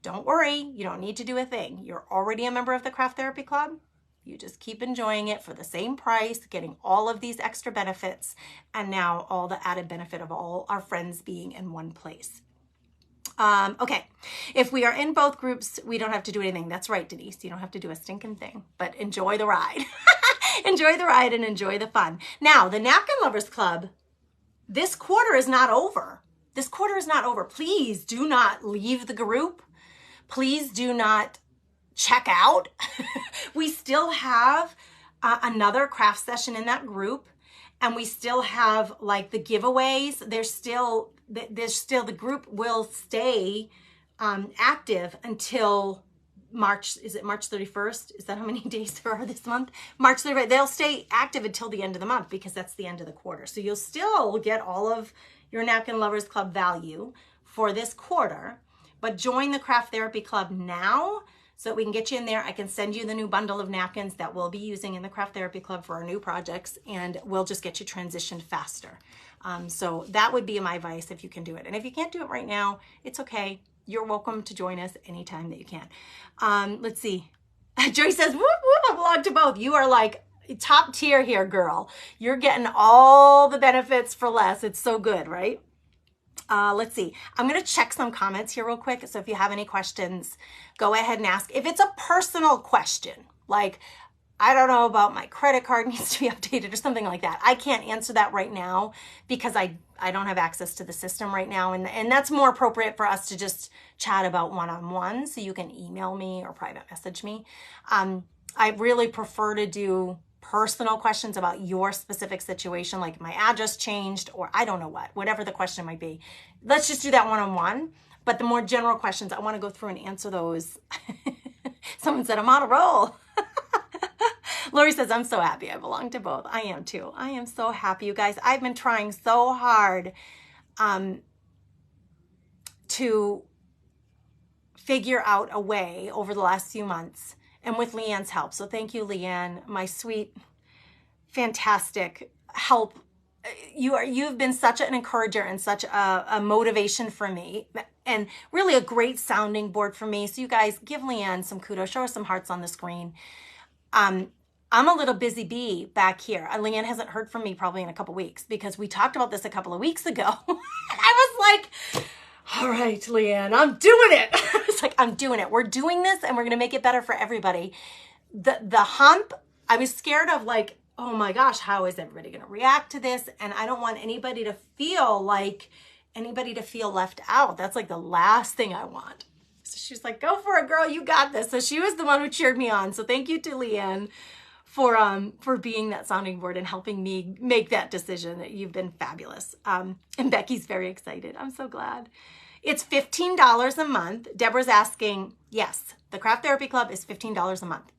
don't worry, you don't need to do a thing. You're already a member of the Craft Therapy Club. You just keep enjoying it for the same price, getting all of these extra benefits, and now all the added benefit of all our friends being in one place. Okay, if we are in both groups, we don't have to do anything. That's right, Denise. You don't have to do a stinking thing, but enjoy the ride. Enjoy the ride and enjoy the fun. Now, the Napkin Lovers Club, this quarter is not over. This quarter is not over. Please do not leave the group. Please do not check out. We still have another craft session in that group, and we still have like the giveaways. There's still the group will stay active until March. Is it March 31st? Is that how many days there are this month? March 31st. They'll stay active until the end of the month because that's the end of the quarter. So you'll still get all of your Napkin Lovers Club value for this quarter, but join the Craft Therapy Club now so that we can get you in there. I can send you the new bundle of napkins that we'll be using in the Craft Therapy Club for our new projects, and we'll just get you transitioned faster. So that would be my advice if you can do it. And if you can't do it right now, it's okay. You're welcome to join us anytime that you can. Let's see. Joy says, whoop, whoop, I belong to both. You are like top tier here, girl. You're getting all the benefits for less. It's so good, right? Let's see. I'm going to check some comments here real quick. So if you have any questions, go ahead and ask. If it's a personal question, like, I don't know about my credit card needs to be updated or something like that, I can't answer that right now because I don't have access to the system right now. And that's more appropriate for us to just chat about one-on-one. So you can email me or private message me. I really prefer to do personal questions about your specific situation, like my address changed or I don't know whatever the question might be. Let's just do that one-on-one. But the more general questions, I want to go through and answer those. Someone said I'm on a roll. Lori says, I'm so happy I belong to both. I am too. I am so happy, you guys. I've been trying so hard to figure out a way over the last few months, and with Leanne's help. So thank you, Leanne, my sweet, fantastic help. You've been such an encourager and such a motivation for me, and really a great sounding board for me. So you guys give Leanne some kudos, show her some hearts on the screen. I'm a little busy bee back here. Leanne hasn't heard from me probably in a couple weeks because we talked about this a couple of weeks ago. And I was like, all right, Leanne, I'm doing it. It's like, I'm doing it. We're doing this and we're going to make it better for everybody. The hump, I was scared of like, oh my gosh, how is everybody going to react to this? And I don't want anybody to feel left out. That's like the last thing I want. So she's like, go for it, girl. You got this. So she was the one who cheered me on. So thank you to Leanne for being that sounding board and helping me make that decision. You've been fabulous. And Becky's very excited. I'm so glad. It's $15 a month. Deborah's asking, yes, the Craft Therapy Club is $15 a month.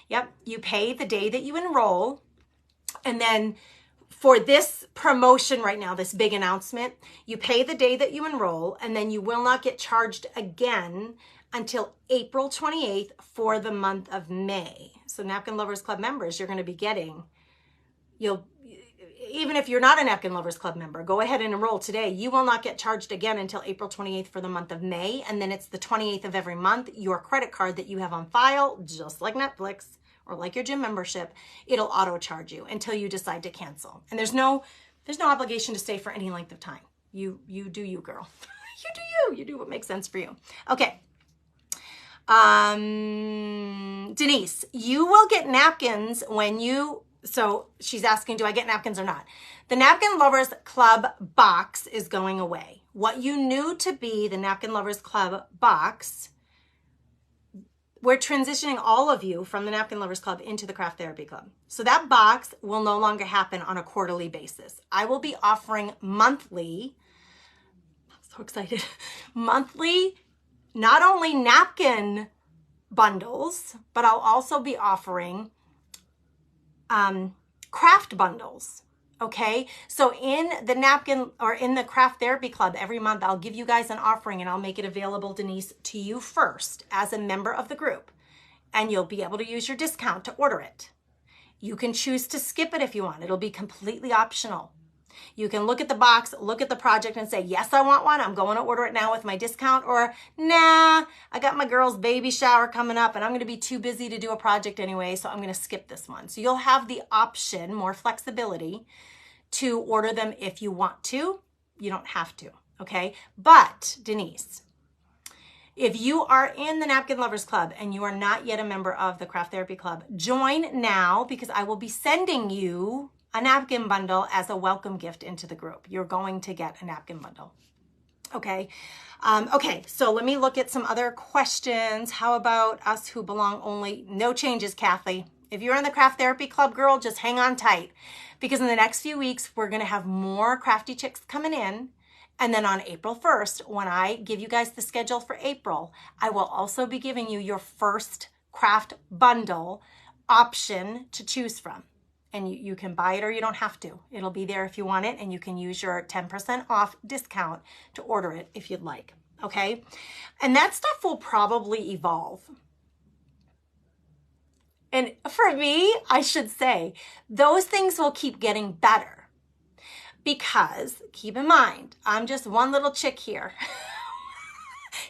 Yep, you pay the day that you enroll. And then for this promotion right now, this big announcement, you pay the day that you enroll, and then you will not get charged again until April 28th for the month of May. So Napkin Lovers Club members, you're going to be getting, even if you're not a Napkin Lovers Club member, go ahead and enroll today. You will not get charged again until April 28th for the month of May. And then it's the 28th of every month. Your credit card that you have on file, just like Netflix or like your gym membership, it'll auto charge you until you decide to cancel. And there's no obligation to stay for any length of time. You do you, girl. You do you. You do what makes sense for you. Okay. Denise, you will get napkins so she's asking, do I get napkins or not? The Napkin Lovers Club box is going away. What you knew to be the Napkin Lovers Club box, we're transitioning all of you from the Napkin Lovers Club into the Craft Therapy Club. So that box will no longer happen on a quarterly basis. I will be offering monthly, I'm so excited, monthly, not only napkin bundles, but I'll also be offering craft bundles. Okay, so in the napkin or in the Craft Therapy Club every month, I'll give you guys an offering and I'll make it available, Denise, to you first as a member of the group. And you'll be able to use your discount to order it. You can choose to skip it if you want. It'll be completely optional. You can look at the box, look at the project and say, yes, I want one. I'm going to order it now with my discount. Or, nah, I got my girl's baby shower coming up and I'm going to be too busy to do a project anyway, so I'm going to skip this one. So you'll have the option, more flexibility, to order them if you want to. You don't have to, okay? But, Denise, if you are in the Napkin Lovers Club and you are not yet a member of the Craft Therapy Club, join now, because I will be sending you a napkin bundle as a welcome gift into the group. You're going to get a napkin bundle. Okay. Okay. So let me look at some other questions. How about us who belong only? No changes, Kathy. If you're in the Craft Therapy Club, girl, just hang on tight, because in the next few weeks, we're going to have more crafty chicks coming in. And then on April 1st, when I give you guys the schedule for April, I will also be giving you your first craft bundle option to choose from. And you can buy it or you don't have to. It'll be there if you want it, and you can use your 10% off discount to order it if you'd like, okay? And that stuff will probably evolve. And for me, I should say, those things will keep getting better, because keep in mind, I'm just one little chick here.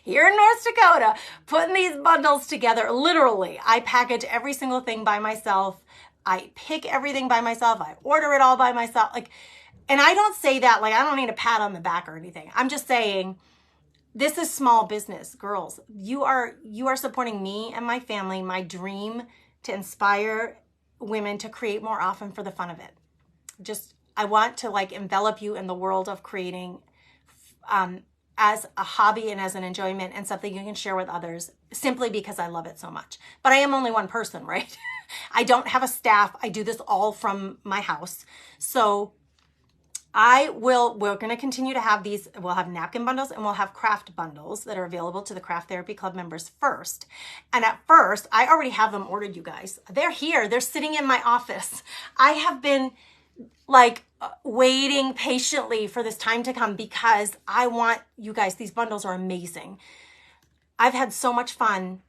Here in North Dakota, putting these bundles together. Literally, I package every single thing by myself. I pick everything by myself. I order it all by myself. And I don't say that like I don't need a pat on the back or anything. I'm just saying this is small business, girls. You are supporting me and my family, my dream to inspire women to create more often for the fun of it. I want to envelop you in the world of creating as a hobby and as an enjoyment and something you can share with others, simply because I love it so much. But I am only one person, right? I don't have a staff. I do this all from my house. So we're going to continue to have these. We'll have napkin bundles and we'll have craft bundles that are available to the Craft Therapy Club members first. And at first, I already have them ordered, you guys. They're here. They're sitting in my office. I have been waiting patiently for this time to come, because I want you guys, these bundles are amazing. I've had so much fun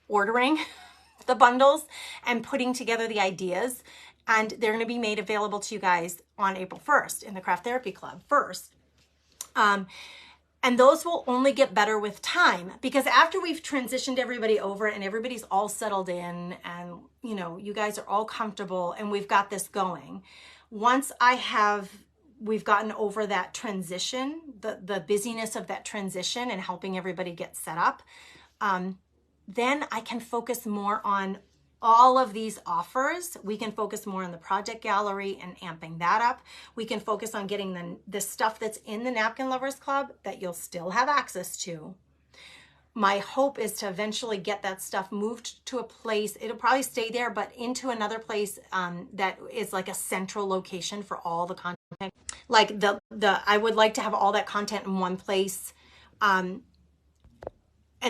ordering the bundles and putting together the ideas, and they're going to be made available to you guys on April 1st in the Craft Therapy Club first. And those will only get better with time, because after we've transitioned everybody over and everybody's all settled in and, you guys are all comfortable and we've got this going. Once we've gotten over that transition, the busyness of that transition and helping everybody get set up, then I can focus more on all of these offers. We can focus more on the project gallery and amping that up. We can focus on getting the stuff that's in the Napkin Lovers Club that you'll still have access to. My hope is to eventually get that stuff moved to a place. It'll probably stay there, but into another place that is like a central location for all the content. I would like to have all that content in one place. And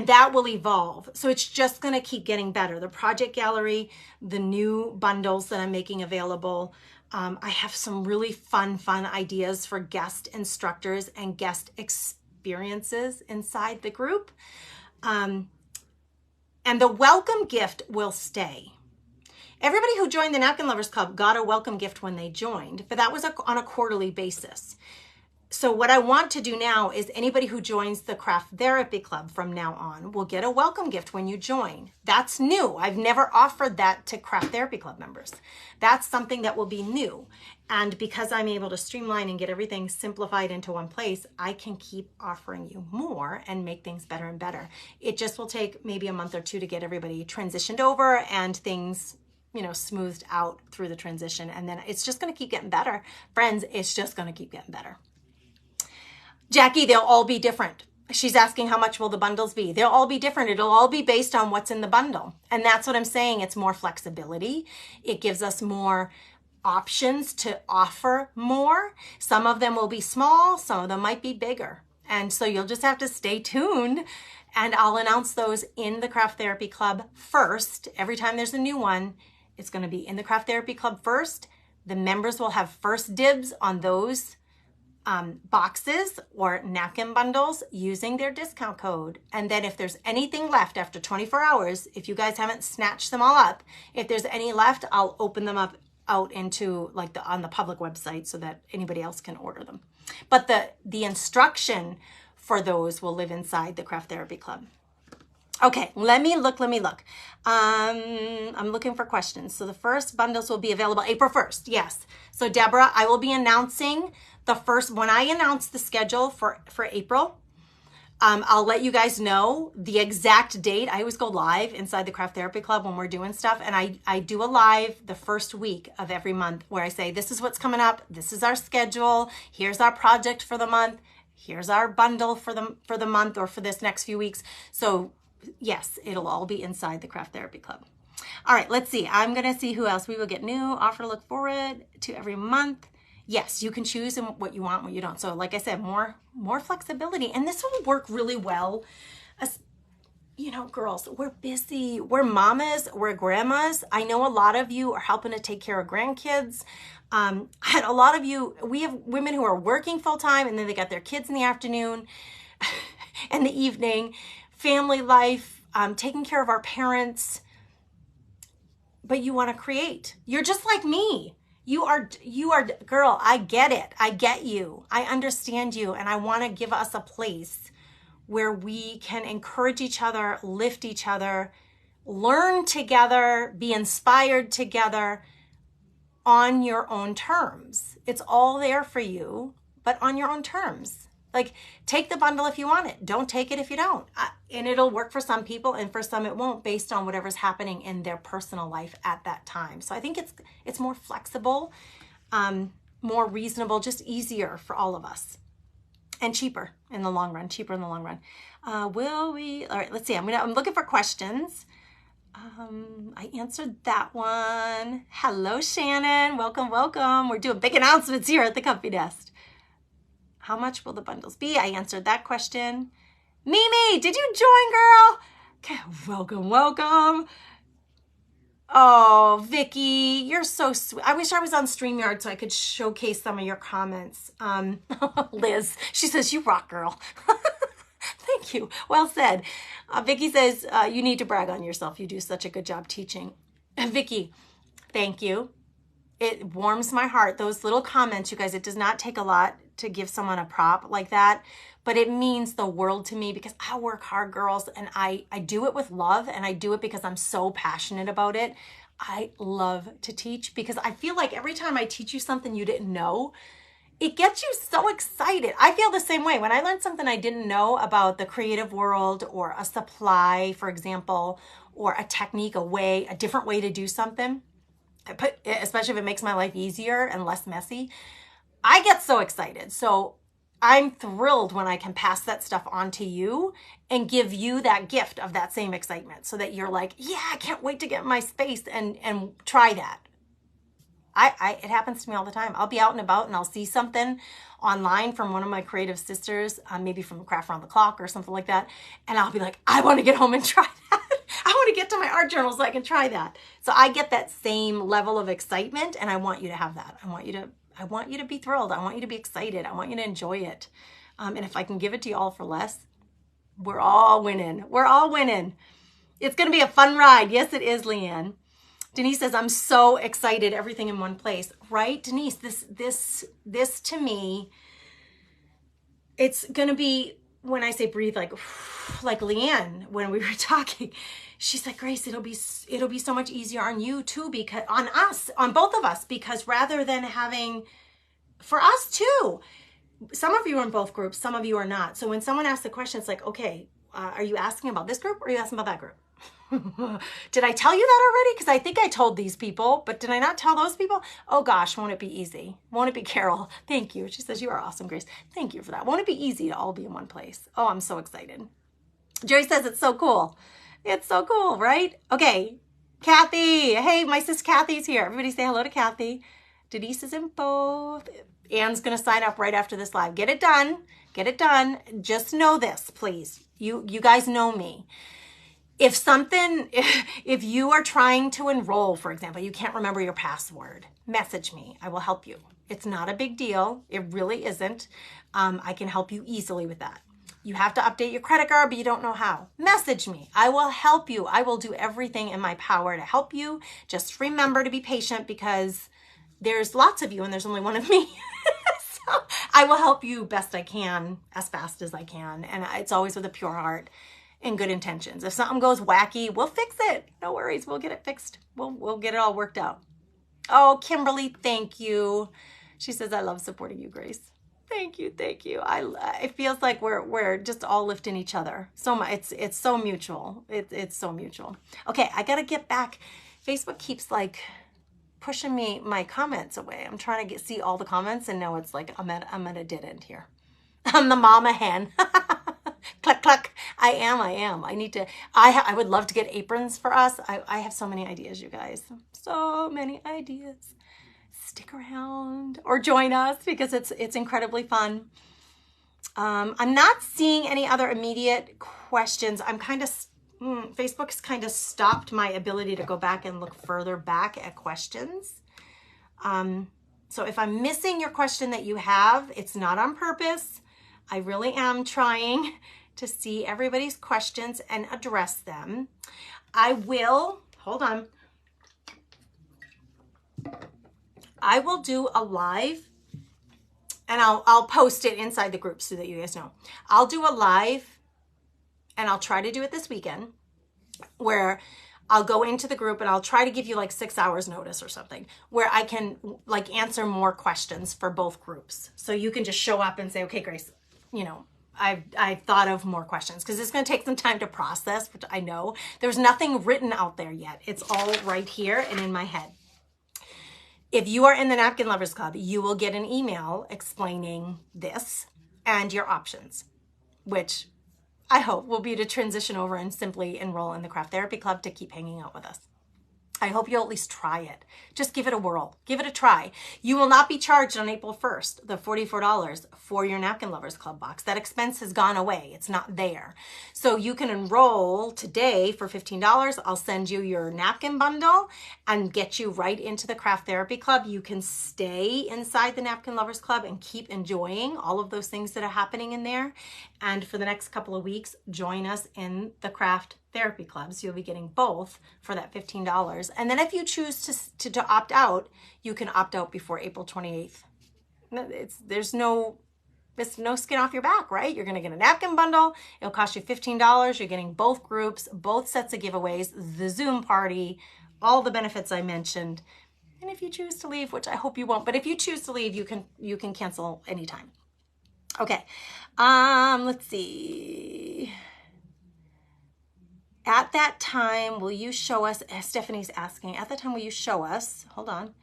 that will evolve. So it's just going to keep getting better. The project gallery, the new bundles that I'm making available. I have some really fun ideas for guest instructors and guest experiences inside the group. And the welcome gift will stay. Everybody who joined the Napkin Lovers Club got a welcome gift when they joined, but that was on a quarterly basis. So what I want to do now is anybody who joins the Craft Therapy Club from now on will get a welcome gift when you join. That's new. I've never offered that to Craft Therapy Club members. That's something that will be new. And because I'm able to streamline and get everything simplified into one place, I can keep offering you more and make things better and better. It just will take maybe a month or two to get everybody transitioned over and things, smoothed out through the transition. And then it's just going to keep getting better. Friends, it's just going to keep getting better. Jackie, they'll all be different. She's asking how much will the bundles be? They'll all be different. It'll all be based on what's in the bundle. And that's what I'm saying. It's more flexibility. It gives us more options to offer more. Some of them will be small. Some of them might be bigger. And so you'll just have to stay tuned, and I'll announce those in the Craft Therapy Club first. Every time there's a new one, it's going to be in the Craft Therapy Club first. The members will have first dibs on those boxes or napkin bundles using their discount code. And then if there's anything left after 24 hours, if you guys haven't snatched them all up, if there's any left, I'll open them up out into like on the public website so that anybody else can order them. But the instruction for those will live inside the Craft Therapy Club. Okay, let me look. I'm looking for questions. So the first bundles will be available April 1st. Yes. So Deborah, I will be announcing when I announce the schedule for April, I'll let you guys know the exact date. I always go live inside the Craft Therapy Club when we're doing stuff. And I do a live the first week of every month where I say, this is what's coming up. This is our schedule. Here's our project for the month. Here's our bundle for the month or for this next few weeks. So yes, it'll all be inside the Craft Therapy Club. All right, let's see. I'm going to see who else. We will get new offer to look forward to every month. Yes, you can choose what you want, what you don't. So like I said, more flexibility. And this will work really well. As, you know, girls, we're busy. We're mamas. We're grandmas. I know a lot of you are helping to take care of grandkids. And a lot of you, we have women who are working full time and then they got their kids in the afternoon and the evening. Family life, taking care of our parents, but you want to create. You're just like me. You are, girl, I get it. I get you. I understand you. And I want to give us a place where we can encourage each other, lift each other, learn together, be inspired together on your own terms. It's all there for you, but on your own terms. Like, take the bundle if you want it. Don't take it if you don't. And it'll work for some people and for some it won't, based on whatever's happening in their personal life at that time. So I think it's more flexible, more reasonable, just easier for all of us. And cheaper in the long run. All right, let's see. I'm looking for questions. I answered that one. Hello, Shannon. Welcome. We're doing big announcements here at the Comfy Nest. How much will the bundles be? I answered that question. Mimi, did you join, girl? Okay, welcome. Oh, Vicky, you're so sweet. I wish I was on StreamYard so I could showcase some of your comments. Liz, she says, you rock, girl. Thank you. Well said. Vicky says, you need to brag on yourself. You do such a good job teaching. Vicky, thank you. It warms my heart. Those little comments, you guys, it does not take a lot to give someone a prop like that, but it means the world to me because I work hard, girls, and I do it with love, and I do it because I'm so passionate about it. I love to teach because I feel like every time I teach you something you didn't know, it gets you so excited. I feel the same way. When I learned something I didn't know about the creative world or a supply, for example, or a technique, a different way to do something, especially if it makes my life easier and less messy, I get so excited. So I'm thrilled when I can pass that stuff on to you and give you that gift of that same excitement so that you're like, yeah, I can't wait to get in my space and try that. It happens to me all the time. I'll be out and about and I'll see something online from one of my creative sisters, maybe from Craft Around the Clock or something like that. And I'll be like, I want to get home and try that. I want to get to my art journal so I can try that. So I get that same level of excitement and I want you to have that. I want you to be thrilled. I want you to be excited. I want you to enjoy it. And if I can give it to you all for less, we're all winning. We're all winning. It's going to be a fun ride. Yes, it is, Leanne. Denise says, I'm so excited. Everything in one place. Right, Denise? This to me, it's going to be, when I say breathe, like Leanne, when we were talking, she's like, Grace, it'll be so much easier on you too, because on us, on both of us, because rather than having, for us too, some of you are in both groups, some of you are not. So when someone asks the question, it's like, okay, are you asking about this group or are you asking about that group? Did I tell you that already? Because I think I told these people, but did I not tell those people? Oh gosh, won't it be easy? Won't it be, Carol? Thank you. She says, you are awesome, Grace. Thank you for that. Won't it be easy to all be in one place? Oh, I'm so excited. Jerry says it's so cool. It's so cool, right? Okay, Kathy. Hey, my sis Kathy's here. Everybody say hello to Kathy. Denise is in both. Anne's going to sign up right after this live. Get it done. Get it done. Just know this, please. You guys know me. If you are trying to enroll, for example, you can't remember your password, message me. I will help you. It's not a big deal. It really isn't. I can help you easily with that. You have to update your credit card, but you don't know how. Message me. I will help you. I will do everything in my power to help you. Just remember to be patient because there's lots of you and there's only one of me. So I will help you best I can, as fast as I can. And it's always with a pure heart and good intentions. If something goes wacky, we'll fix it. No worries. We'll get it fixed. We'll get it all worked out. Oh, Kimberly, thank you. She says, I love supporting you, Grace. Thank you, thank you. It feels like we're just all lifting each other. So much. It's so mutual. It's so mutual. Okay, I gotta get back. Facebook keeps like pushing my comments away. I'm trying to see all the comments, and now it's like I'm at a dead end here. I'm the mama hen. Cluck cluck. I am. I need to. I would love to get aprons for us. I have so many ideas, you guys. So many ideas. Stick around or join us because it's incredibly fun. I'm not seeing any other immediate questions. I'm kind of Facebook's kind of stopped my ability to go back and look further back at questions. So if I'm missing your question that you have, it's not on purpose. I really am trying to see everybody's questions and address them. I will, hold on. I will do a live, and I'll post it inside the group so that you guys know. I'll do a live, and I'll try to do it this weekend, where I'll go into the group and I'll try to give you like 6 hours notice or something, where I can like answer more questions for both groups. So you can just show up and say, okay, Grace, you know, I've thought of more questions, because it's going to take some time to process, which I know. There's nothing written out there yet. It's all right here and in my head. If you are in the Napkin Lovers Club, you will get an email explaining this and your options, which I hope will be to transition over and simply enroll in the Craft Therapy Club to keep hanging out with us. I hope you'll at least try it. Just give it a whirl. Give it a try. You will not be charged on April 1st, the $44 for your Napkin Lovers Club box. That expense has gone away. It's not there. So you can enroll today for $15. I'll send you your napkin bundle and get you right into the Craft Therapy Club. You can stay inside the Napkin Lovers Club and keep enjoying all of those things that are happening in there. And for the next couple of weeks, join us in the Craft Therapy Club. So you'll be getting both for that $15. And then if you choose to opt out, you can opt out before April 28th. There's no skin off your back, right? You're going to get a napkin bundle. It'll cost you $15. You're getting both groups, both sets of giveaways, the Zoom party, all the benefits I mentioned. And if you choose to leave, which I hope you won't, but if you choose to leave, you can cancel anytime. Okay. Let's see. At that time, will you show us, Stephanie's asking, at that time, will you show us, hold on,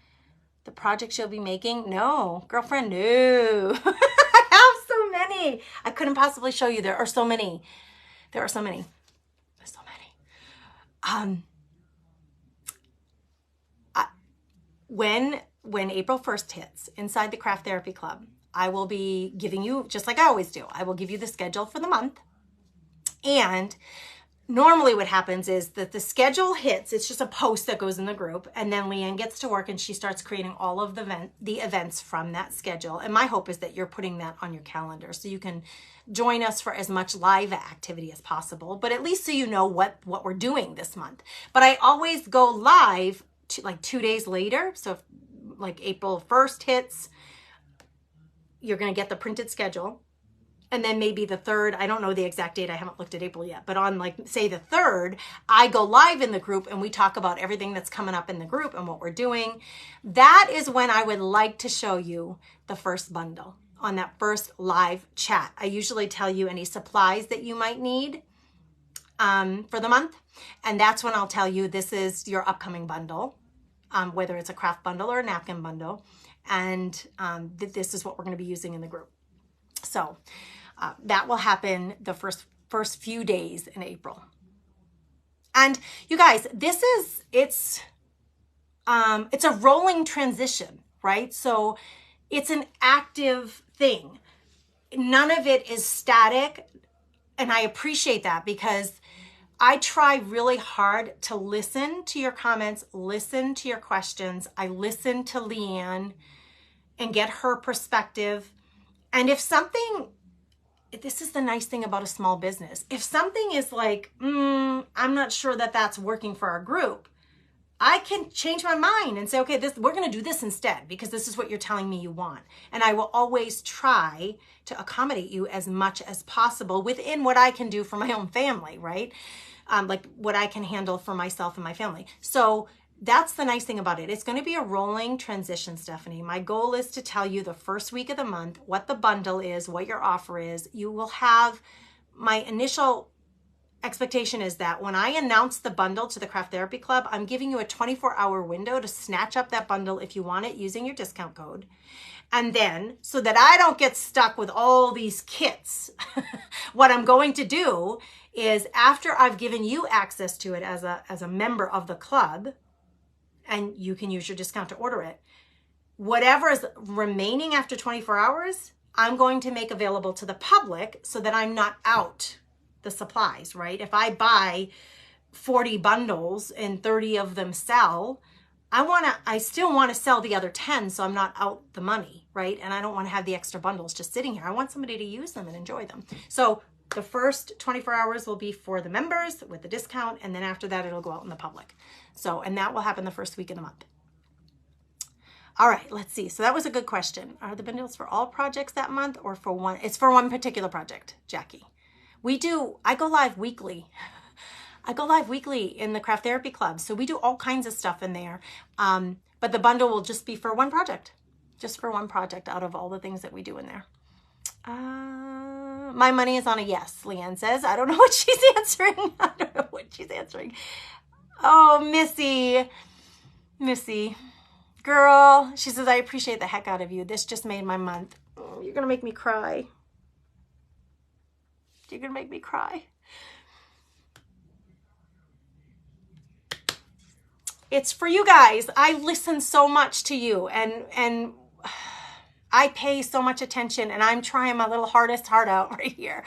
the projects you'll be making? No, girlfriend, no. I have so many. I couldn't possibly show you. There are so many. There are so many. There's so many. When April 1st hits, inside the Craft Therapy Club, I will be giving you, just like I always do, I will give you the schedule for the month. And normally what happens is that the schedule hits, it's just a post that goes in the group, and then Leanne gets to work and she starts creating all of the events from that schedule. And my hope is that you're putting that on your calendar so you can join us for as much live activity as possible, but at least so you know what we're doing this month. But I always go live like 2 days later. So if like April 1st hits, you're going to get the printed schedule. And then maybe the 3rd, I don't know the exact date, I haven't looked at April yet, but on like, say the 3rd, I go live in the group and we talk about everything that's coming up in the group and what we're doing. That is when I would like to show you the first bundle on that first live chat. I usually tell you any supplies that you might need for the month. And that's when I'll tell you this is your upcoming bundle, whether it's a craft bundle or a napkin bundle. And this is what we're going to be using in the group. So that will happen the first few days in April. And you guys, it's a rolling transition, right? So it's an active thing. None of it is static. And I appreciate that because I try really hard to listen to your comments, listen to your questions. I listen to Leanne and get her perspective. And if something this is the nice thing about a small business. If something is like, I'm not sure that that's working for our group, I can change my mind and say, okay, we're going to do this instead because this is what you're telling me you want. And I will always try to accommodate you as much as possible within what I can do for my own family, right? Like what I can handle for myself and my family. So that's the nice thing about it. It's going to be a rolling transition, Stephanie. My goal is to tell you the first week of the month what the bundle is, what your offer is. You will have, my initial expectation is that when I announce the bundle to the Craft Therapy Club, I'm giving you a 24-hour window to snatch up that bundle if you want it using your discount code. And then, so that I don't get stuck with all these kits, what I'm going to do is after I've given you access to it as a member of the club, and you can use your discount to order it, whatever is remaining after 24 hours, I'm going to make available to the public so that I'm not out the supplies, right? If I buy 40 bundles and 30 of them sell, I still want to sell the other 10 so I'm not out the money, right? And I don't want to have the extra bundles just sitting here. I want somebody to use them and enjoy them. So the first 24 hours will be for the members with the discount, and then after that, it'll go out in the public. So, and that will happen the first week of the month. All right, let's see. So that was a good question. Are the bundles for all projects that month or for one? It's for one particular project, Jackie. I go live weekly. I go live weekly in the Craft Therapy Club. So we do all kinds of stuff in there. But the bundle will just be for one project, just for one project out of all the things that we do in there. My money is on a yes, Leanne says. I don't know what she's answering. I don't know what she's answering. Oh, Missy, girl. She says, I appreciate the heck out of you. This just made my month. Oh, you're going to make me cry. You're going to make me cry. It's for you guys. I listen so much to you and I pay so much attention, and I'm trying my little hardest heart out right here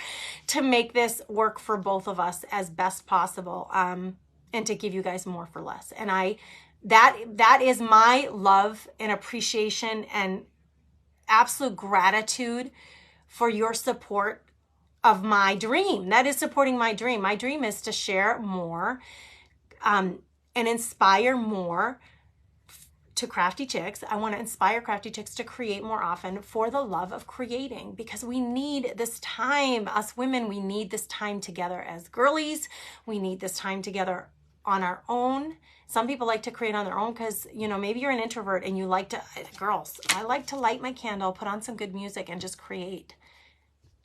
to make this work for both of us as best possible, and to give you guys more for less. And that is my love and appreciation and absolute gratitude for your support of my dream. That is supporting my dream. My dream is to share more and inspire more to crafty chicks. I want to inspire crafty chicks to create more often for the love of creating, because we need this time. Us women, we need this time together as girlies. We need this time together on our own. Some people like to create on their own because, maybe you're an introvert and you like to, girls, I like to light my candle, put on some good music and just create.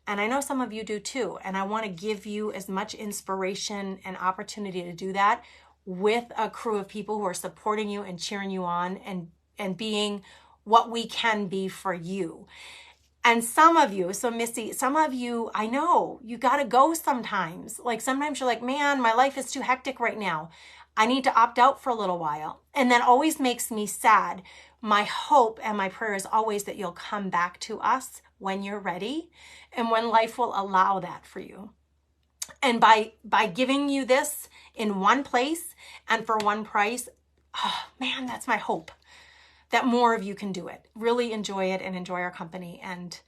And I know some of you do too. And I want to give you as much inspiration and opportunity to do that with a crew of people who are supporting you and cheering you on and being what we can be for you. And some of you, so Missy, some of you, I know you got to go sometimes. Like sometimes you're like, man, my life is too hectic right now. I need to opt out for a little while. And that always makes me sad. My hope and my prayer is always that you'll come back to us when you're ready and when life will allow that for you. And by giving you this in one place and for one price, oh man, that's my hope that more of you can do it. Really enjoy it and enjoy our company. And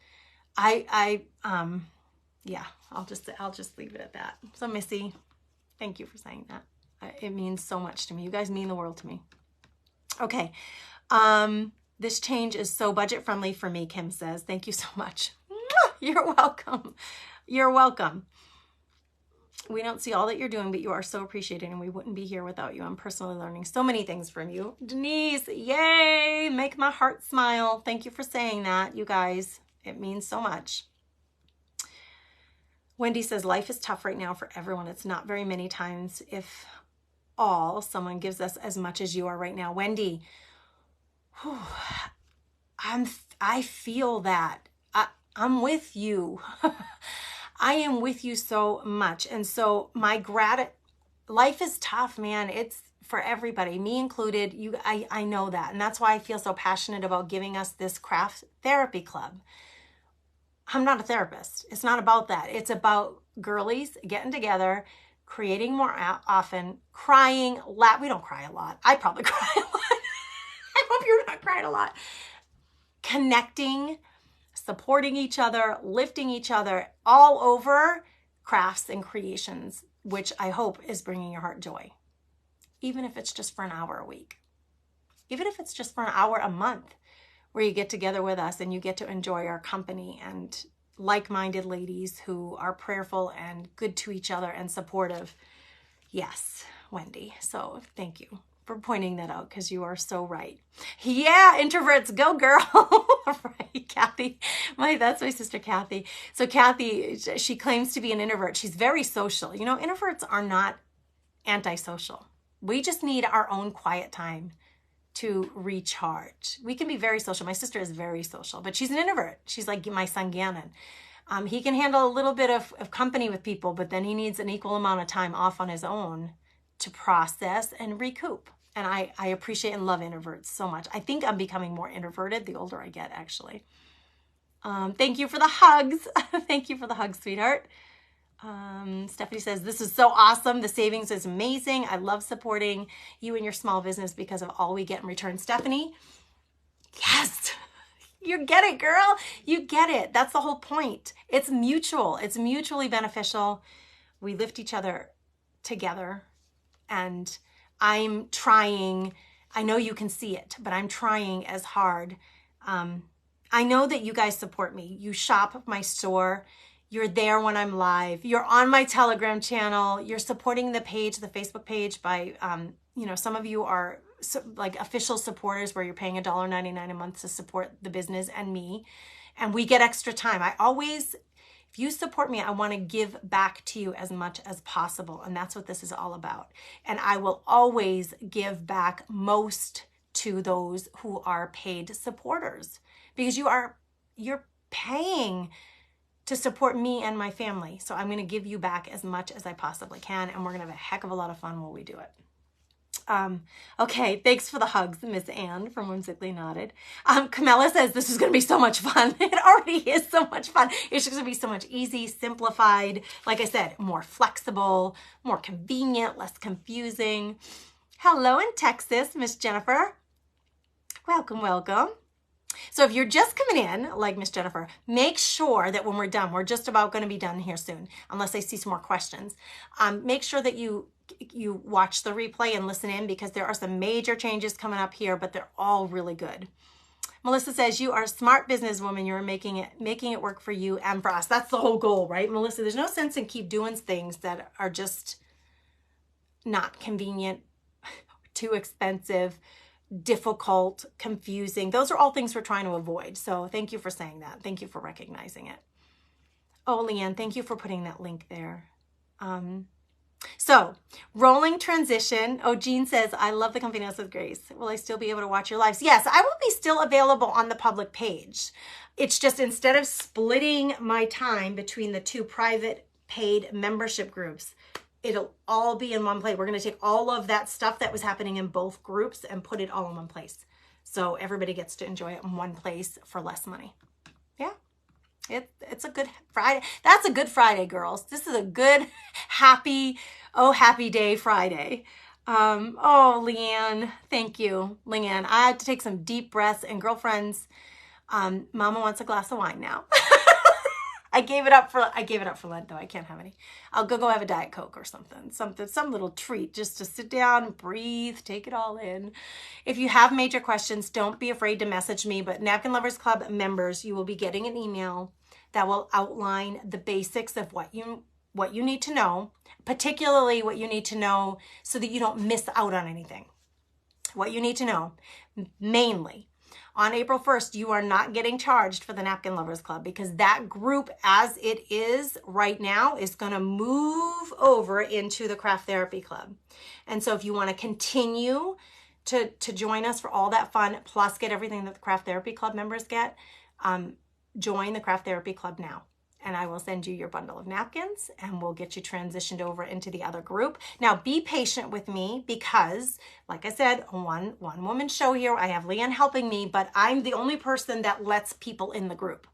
yeah, I'll just leave it at that. So Missy, thank you for saying that. It means so much to me. You guys mean the world to me. Okay. This change is so budget friendly for me, Kim says. Thank you so much. You're welcome. You're welcome. We don't see all that you're doing, but you are so appreciated, and we wouldn't be here without you. I'm personally learning so many things from you. Denise, yay! Make my heart smile. Thank you for saying that, you guys. It means so much. Wendy says, life is tough right now for everyone. It's not very many times, if all, someone gives us as much as you are right now. Wendy, whew, I feel that. I'm with you. I am with you so much. And so life is tough, man. It's for everybody, me included. I know that. And that's why I feel so passionate about giving us this Craft Therapy Club. I'm not a therapist. It's not about that. It's about girlies getting together, creating more often, crying. We don't cry a lot. I probably cry a lot. I hope you're not crying a lot. Connecting, supporting each other, lifting each other all over crafts and creations, which I hope is bringing your heart joy. Even if it's just for an hour a week. Even if it's just for an hour a month, where you get together with us and you get to enjoy our company and like-minded ladies who are prayerful and good to each other and supportive. Yes, Wendy. So thank you for pointing that out, because you are so right. Yeah, introverts, go girl. Right, Kathy. That's my sister Kathy. So Kathy, she claims to be an introvert. She's very social. You know, introverts are not antisocial. We just need our own quiet time to recharge. We can be very social. My sister is very social, but she's an introvert. She's like my son Gannon. He can handle a little bit of company with people, but then he needs an equal amount of time off on his own to process and recoup. And I appreciate and love introverts so much. I think I'm becoming more introverted the older I get, actually. Thank you for the hugs. Thank you for the hugs, sweetheart. Stephanie says, this is so awesome. The savings is amazing. I love supporting you and your small business because of all we get in return. Stephanie, yes, you get it, girl. You get it. That's the whole point. It's mutual. It's mutually beneficial. We lift each other together. And I'm trying, I know you can see it, but I'm trying as hard. I know that you guys support me. You shop my store. You're there when I'm live. You're on my Telegram channel. You're supporting the page, the Facebook page by, some of you are like official supporters where you're paying $1.99 a month to support the business and me. And we get extra time. If you support me, I want to give back to you as much as possible. And that's what this is all about. And I will always give back most to those who are paid supporters, because you're paying to support me and my family. So I'm going to give you back as much as I possibly can. And we're going to have a heck of a lot of fun while we do it. Okay, thanks for the hugs, Miss Anne from Whimsically Nodded. Camilla says this is going to be so much fun. It already is so much fun. It's just going to be so much easy, simplified. Like I said, more flexible, more convenient, less confusing. Hello in Texas, Miss Jennifer. Welcome, welcome. So if you're just coming in, like Miss Jennifer, make sure that when we're done, we're just about going to be done here soon, unless I see some more questions. Make sure that you watch the replay and listen in, because there are some major changes coming up here, but they're all really good. Melissa says, you are a smart businesswoman. You're making it work for you and for us. That's the whole goal, right, Melissa? There's no sense in keep doing things that are just not convenient, too expensive, difficult, confusing. Those are all things we're trying to avoid. So thank you for saying that. Thank you for recognizing it. Oh, Leanne, thank you for putting that link there. So rolling transition. Oh, Jean says, I love the Confiance with Grace. Will I still be able to watch your lives? Yes, I will be still available on the public page. It's just instead of splitting my time between the two private paid membership groups, it'll all be in one place. We're going to take all of that stuff that was happening in both groups and put it all in one place. So everybody gets to enjoy it in one place for less money. Yeah. It's a good Friday. That's a good Friday, girls. This is a good, happy day Friday. Oh, Leanne, thank you, Leanne. I had to take some deep breaths, and girlfriends, Mama wants a glass of wine now. I gave it up for Lent, though. I can't have any. I'll go have a Diet Coke or something, some little treat just to sit down, breathe, take it all in. If you have major questions, don't be afraid to message me. But Napkin Lovers Club members, you will be getting an email that will outline the basics of what you need to know, particularly what you need to know so that you don't miss out on anything. What you need to know, mainly. On April 1st, you are not getting charged for the Napkin Lovers Club, because that group, as it is right now, is going to move over into the Craft Therapy Club. And so if you want to continue to join us for all that fun, plus get everything that the Craft Therapy Club members get, join the Craft Therapy Club now. And I will send you your bundle of napkins, and we'll get you transitioned over into the other group. Now, be patient with me, because, like I said, one woman show here. I have Leanne helping me, but I'm the only person that lets people in the group.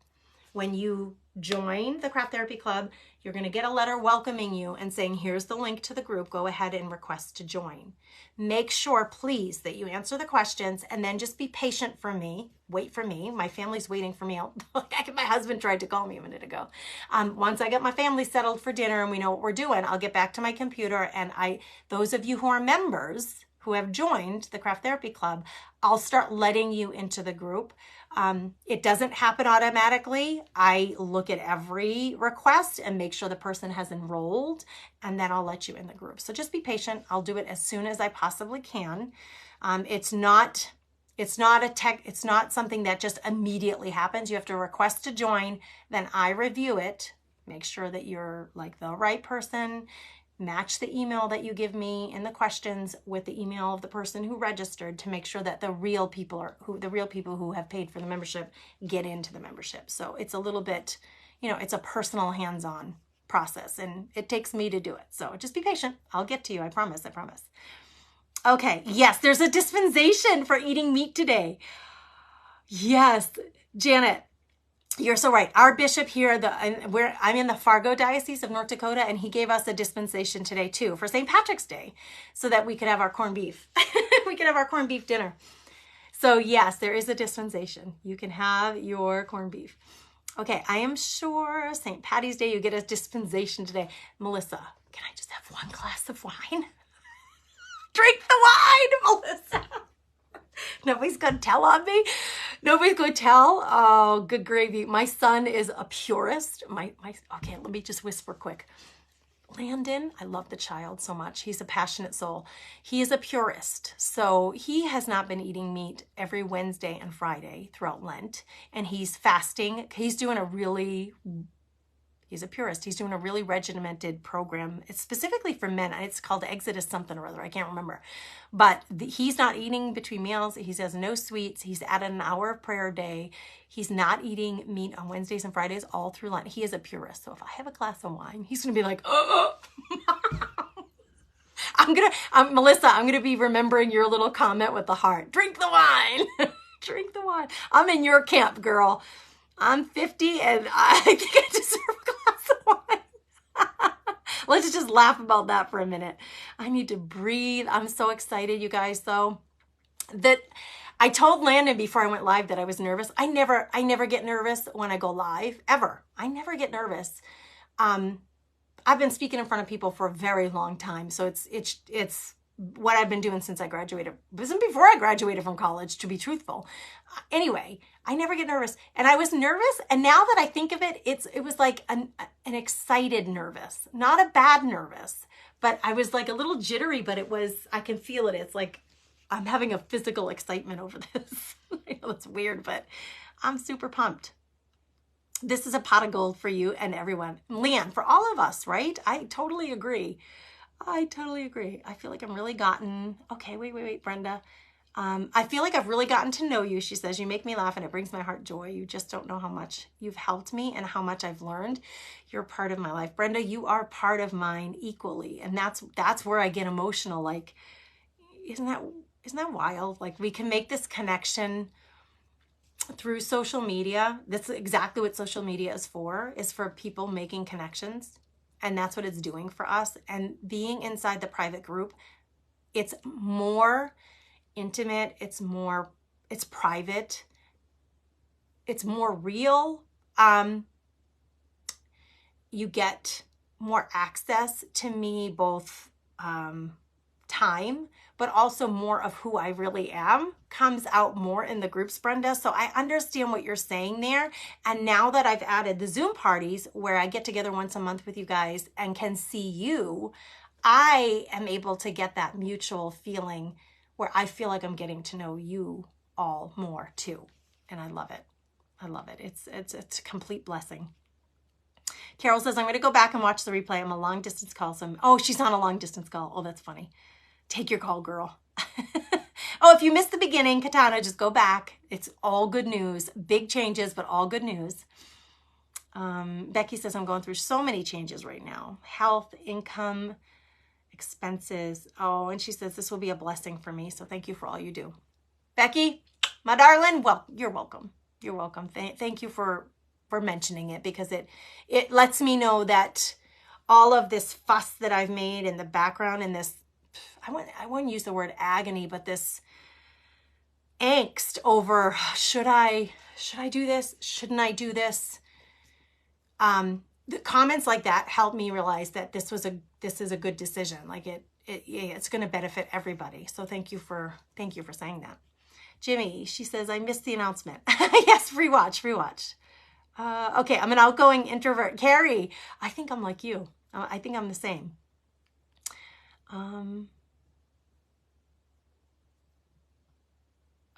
when you join the Craft Therapy Club, you're going to get a letter welcoming you and saying, here's the link to the group. Go ahead and request to join. Make sure, please, that you answer the questions and then just be patient for me. Wait for me. My family's waiting for me. My husband tried to call me a minute ago. Once I get my family settled for dinner and we know what we're doing, I'll get back to my computer. And those of you who are members who have joined the Craft Therapy Club, I'll start letting you into the group. It doesn't happen automatically. I look at every request and make sure the person has enrolled, and then I'll let you in the group. So just be patient. I'll do it as soon as I possibly can. It's not something that just immediately happens. You have to request to join, then I review it, make sure that you're like the right person, match the email that you give me in the questions with the email of the person who registered to make sure that the real people who have paid for the membership get into the membership. So it's a little bit, it's a personal hands-on process, and it takes me to do it. So just be patient. I'll get to you. I promise. Okay. Yes, there's a dispensation for eating meat today. Yes, Janet. You're so right. Our bishop here, I'm in the Fargo Diocese of North Dakota, and he gave us a dispensation today too for St. Patrick's Day so that we could have our corned beef. We could have our corned beef dinner. So yes, there is a dispensation. You can have your corned beef. Okay, I am sure St. Patty's Day, you get a dispensation today. Melissa, can I just have one glass of wine? Drink the wine, Melissa. Nobody's going to tell on me. Nobody's going to tell. Oh, good gravy. My son is a purist. Okay, let me just whisper quick. Landon, I love the child so much. He's a passionate soul. He is a purist. So he has not been eating meat every Wednesday and Friday throughout Lent. And he's fasting. He's a purist. He's doing a really regimented program. It's specifically for men. It's called Exodus something or other. I can't remember. But he's not eating between meals. He has no sweets. He's added an hour of prayer a day. He's not eating meat on Wednesdays and Fridays all through Lent. He is a purist. So if I have a glass of wine, he's going to be like, oh. Melissa, I'm going to be remembering your little comment with the heart. Drink the wine. Drink the wine. I'm in your camp, girl. I'm 50 and I think I deserve a glass of wine. Let's just laugh about that for a minute. I need to breathe. I'm so excited, you guys, though. That I told Landon before I went live that I was nervous. I never get nervous when I go live, ever. I never get nervous. I've been speaking in front of people for a very long time, so it's what I've been doing since I graduated. It wasn't before I graduated from college, to be truthful. Anyway, I never get nervous. And I was nervous. And now that I think of it, it was like an excited nervous, not a bad nervous, but I was like a little jittery, but I can feel it. It's like I'm having a physical excitement over this. I know it's weird, but I'm super pumped. This is a pot of gold for you and everyone. Leanne, for all of us, right? I totally agree. I feel like I'm really okay, wait, Brenda. I feel like I've really gotten to know you. She says, you make me laugh and it brings my heart joy. You just don't know how much you've helped me and how much I've learned. You're part of my life. Brenda, you are part of mine equally. And that's where I get emotional. Like, isn't that wild? Like, we can make this connection through social media. That's exactly what social media is for people making connections. And that's what it's doing for us. And being inside the private group, it's more intimate, it's private, it's more real. You get more access to me, both time, but also more of who I really am comes out more in the groups, Brenda. So I understand what you're saying there. And now that I've added the Zoom parties where I get together once a month with you guys and can see you, I am able to get that mutual feeling where I feel like I'm getting to know you all more too. And I love it. It's a complete blessing. Carol says, I'm going to go back and watch the replay. I'm a long distance call. She's on a long distance call. Oh, that's funny. Take your call, girl. Oh, if you missed the beginning, Katana, just go back. It's all good news. Big changes, but all good news. Becky says, I'm going through so many changes right now. Health, income, expenses. Oh, and she says, this will be a blessing for me. So thank you for all you do. Becky, my darling, well, you're welcome. You're welcome. Thank you for for mentioning it, because it lets me know that all of this fuss that I've made in the background, and this, I wouldn't use the word agony, but this angst over should I do this? Shouldn't I do this? The comments like that helped me realize that this is a good decision. Like it's going to benefit everybody. So thank you for saying that. Jimmy, she says, I missed the announcement. Yes, rewatch. Okay, I'm an outgoing introvert. Carrie, I think I'm like you. I think I'm the same.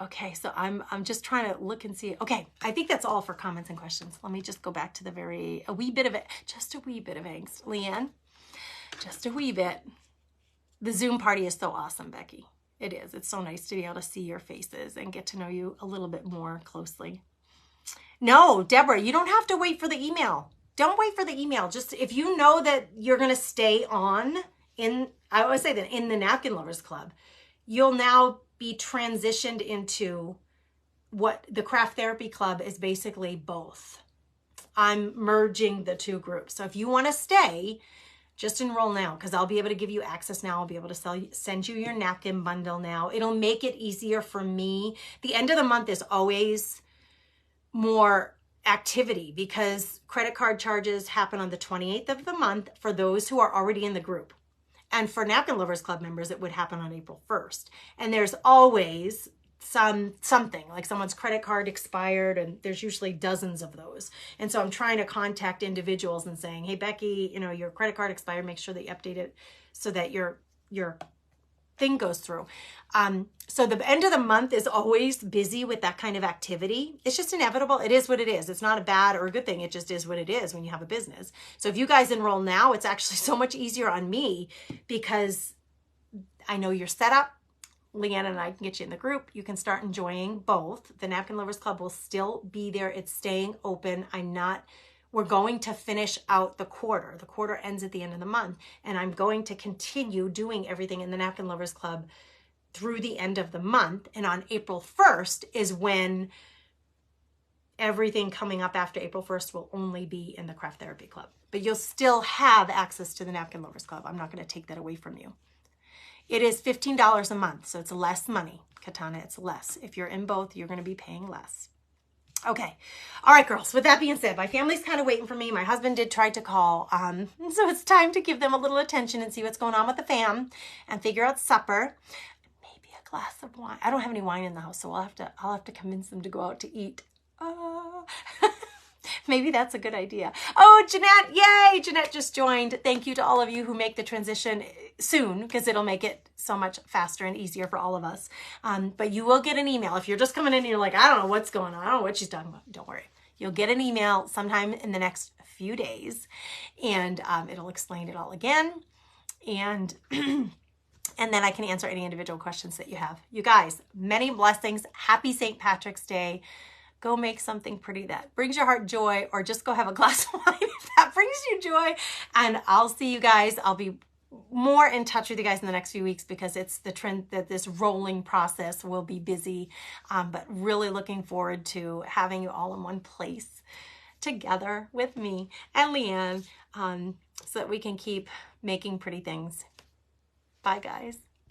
Okay, so I'm just trying to look and see. Okay, I think that's all for comments and questions. Let me just go back to a wee bit of angst. Leanne, just a wee bit. The Zoom party is so awesome, Becky. It is. It's so nice to be able to see your faces and get to know you a little bit more closely. No, Deborah, you don't have to wait for the email. Don't wait for the email. Just if you know that you're going to stay on I always say that in the Napkin Lovers Club, you'll now be transitioned into what the Craft Therapy Club is basically both. I'm merging the two groups. So if you want to stay, just enroll now, because I'll be able to give you access now. I'll be able to send you your napkin bundle now. It'll make it easier for me. The end of the month is always more activity because credit card charges happen on the 28th of the month for those who are already in the group. And for Napkin Lovers Club members, it would happen on April 1st. And there's always something like someone's credit card expired, and there's usually dozens of those. And so I'm trying to contact individuals and saying, hey, Becky, your credit card expired. Make sure that you update it so that your thing goes through. So the end of the month is always busy with that kind of activity. It's just inevitable. It is what it is. It's not a bad or a good thing. It just is what it is when you have a business. So if you guys enroll now, it's actually so much easier on me because I know your setup. Leanna and I can get you in the group. You can start enjoying both. The Napkin Lovers Club will still be there. It's staying open. We're going to finish out the quarter. The quarter ends at the end of the month, and I'm going to continue doing everything in the Napkin Lovers Club through the end of the month. And on April 1st is when everything coming up after April 1st will only be in the Craft Therapy Club. But you'll still have access to the Napkin Lovers Club. I'm not going to take that away from you. It is $15 a month, so it's less money. Katana, it's less. If you're in both, you're going to be paying less. Okay. All right, girls. With that being said, my family's kind of waiting for me. My husband did try to call. So it's time to give them a little attention and see what's going on with the fam and figure out supper. Maybe a glass of wine. I don't have any wine in the house, so I'll have to convince them to go out to eat. Maybe that's a good idea. Oh, Jeanette, yay! Jeanette just joined. Thank you to all of you who make the transition soon, because it'll make it so much faster and easier for all of us. But you will get an email. If you're just coming in and you're like, I don't know what's going on. I don't know what she's talking about. Don't worry. You'll get an email sometime in the next few days, and it'll explain it all again. And and then I can answer any individual questions that you have. You guys, many blessings. Happy St. Patrick's Day. Go make something pretty that brings your heart joy, or just go have a glass of wine if that brings you joy. And I'll see you guys. I'll be more in touch with you guys in the next few weeks because it's the trend that this rolling process will be busy. But really looking forward to having you all in one place together with me and Leanne so that we can keep making pretty things. Bye, guys.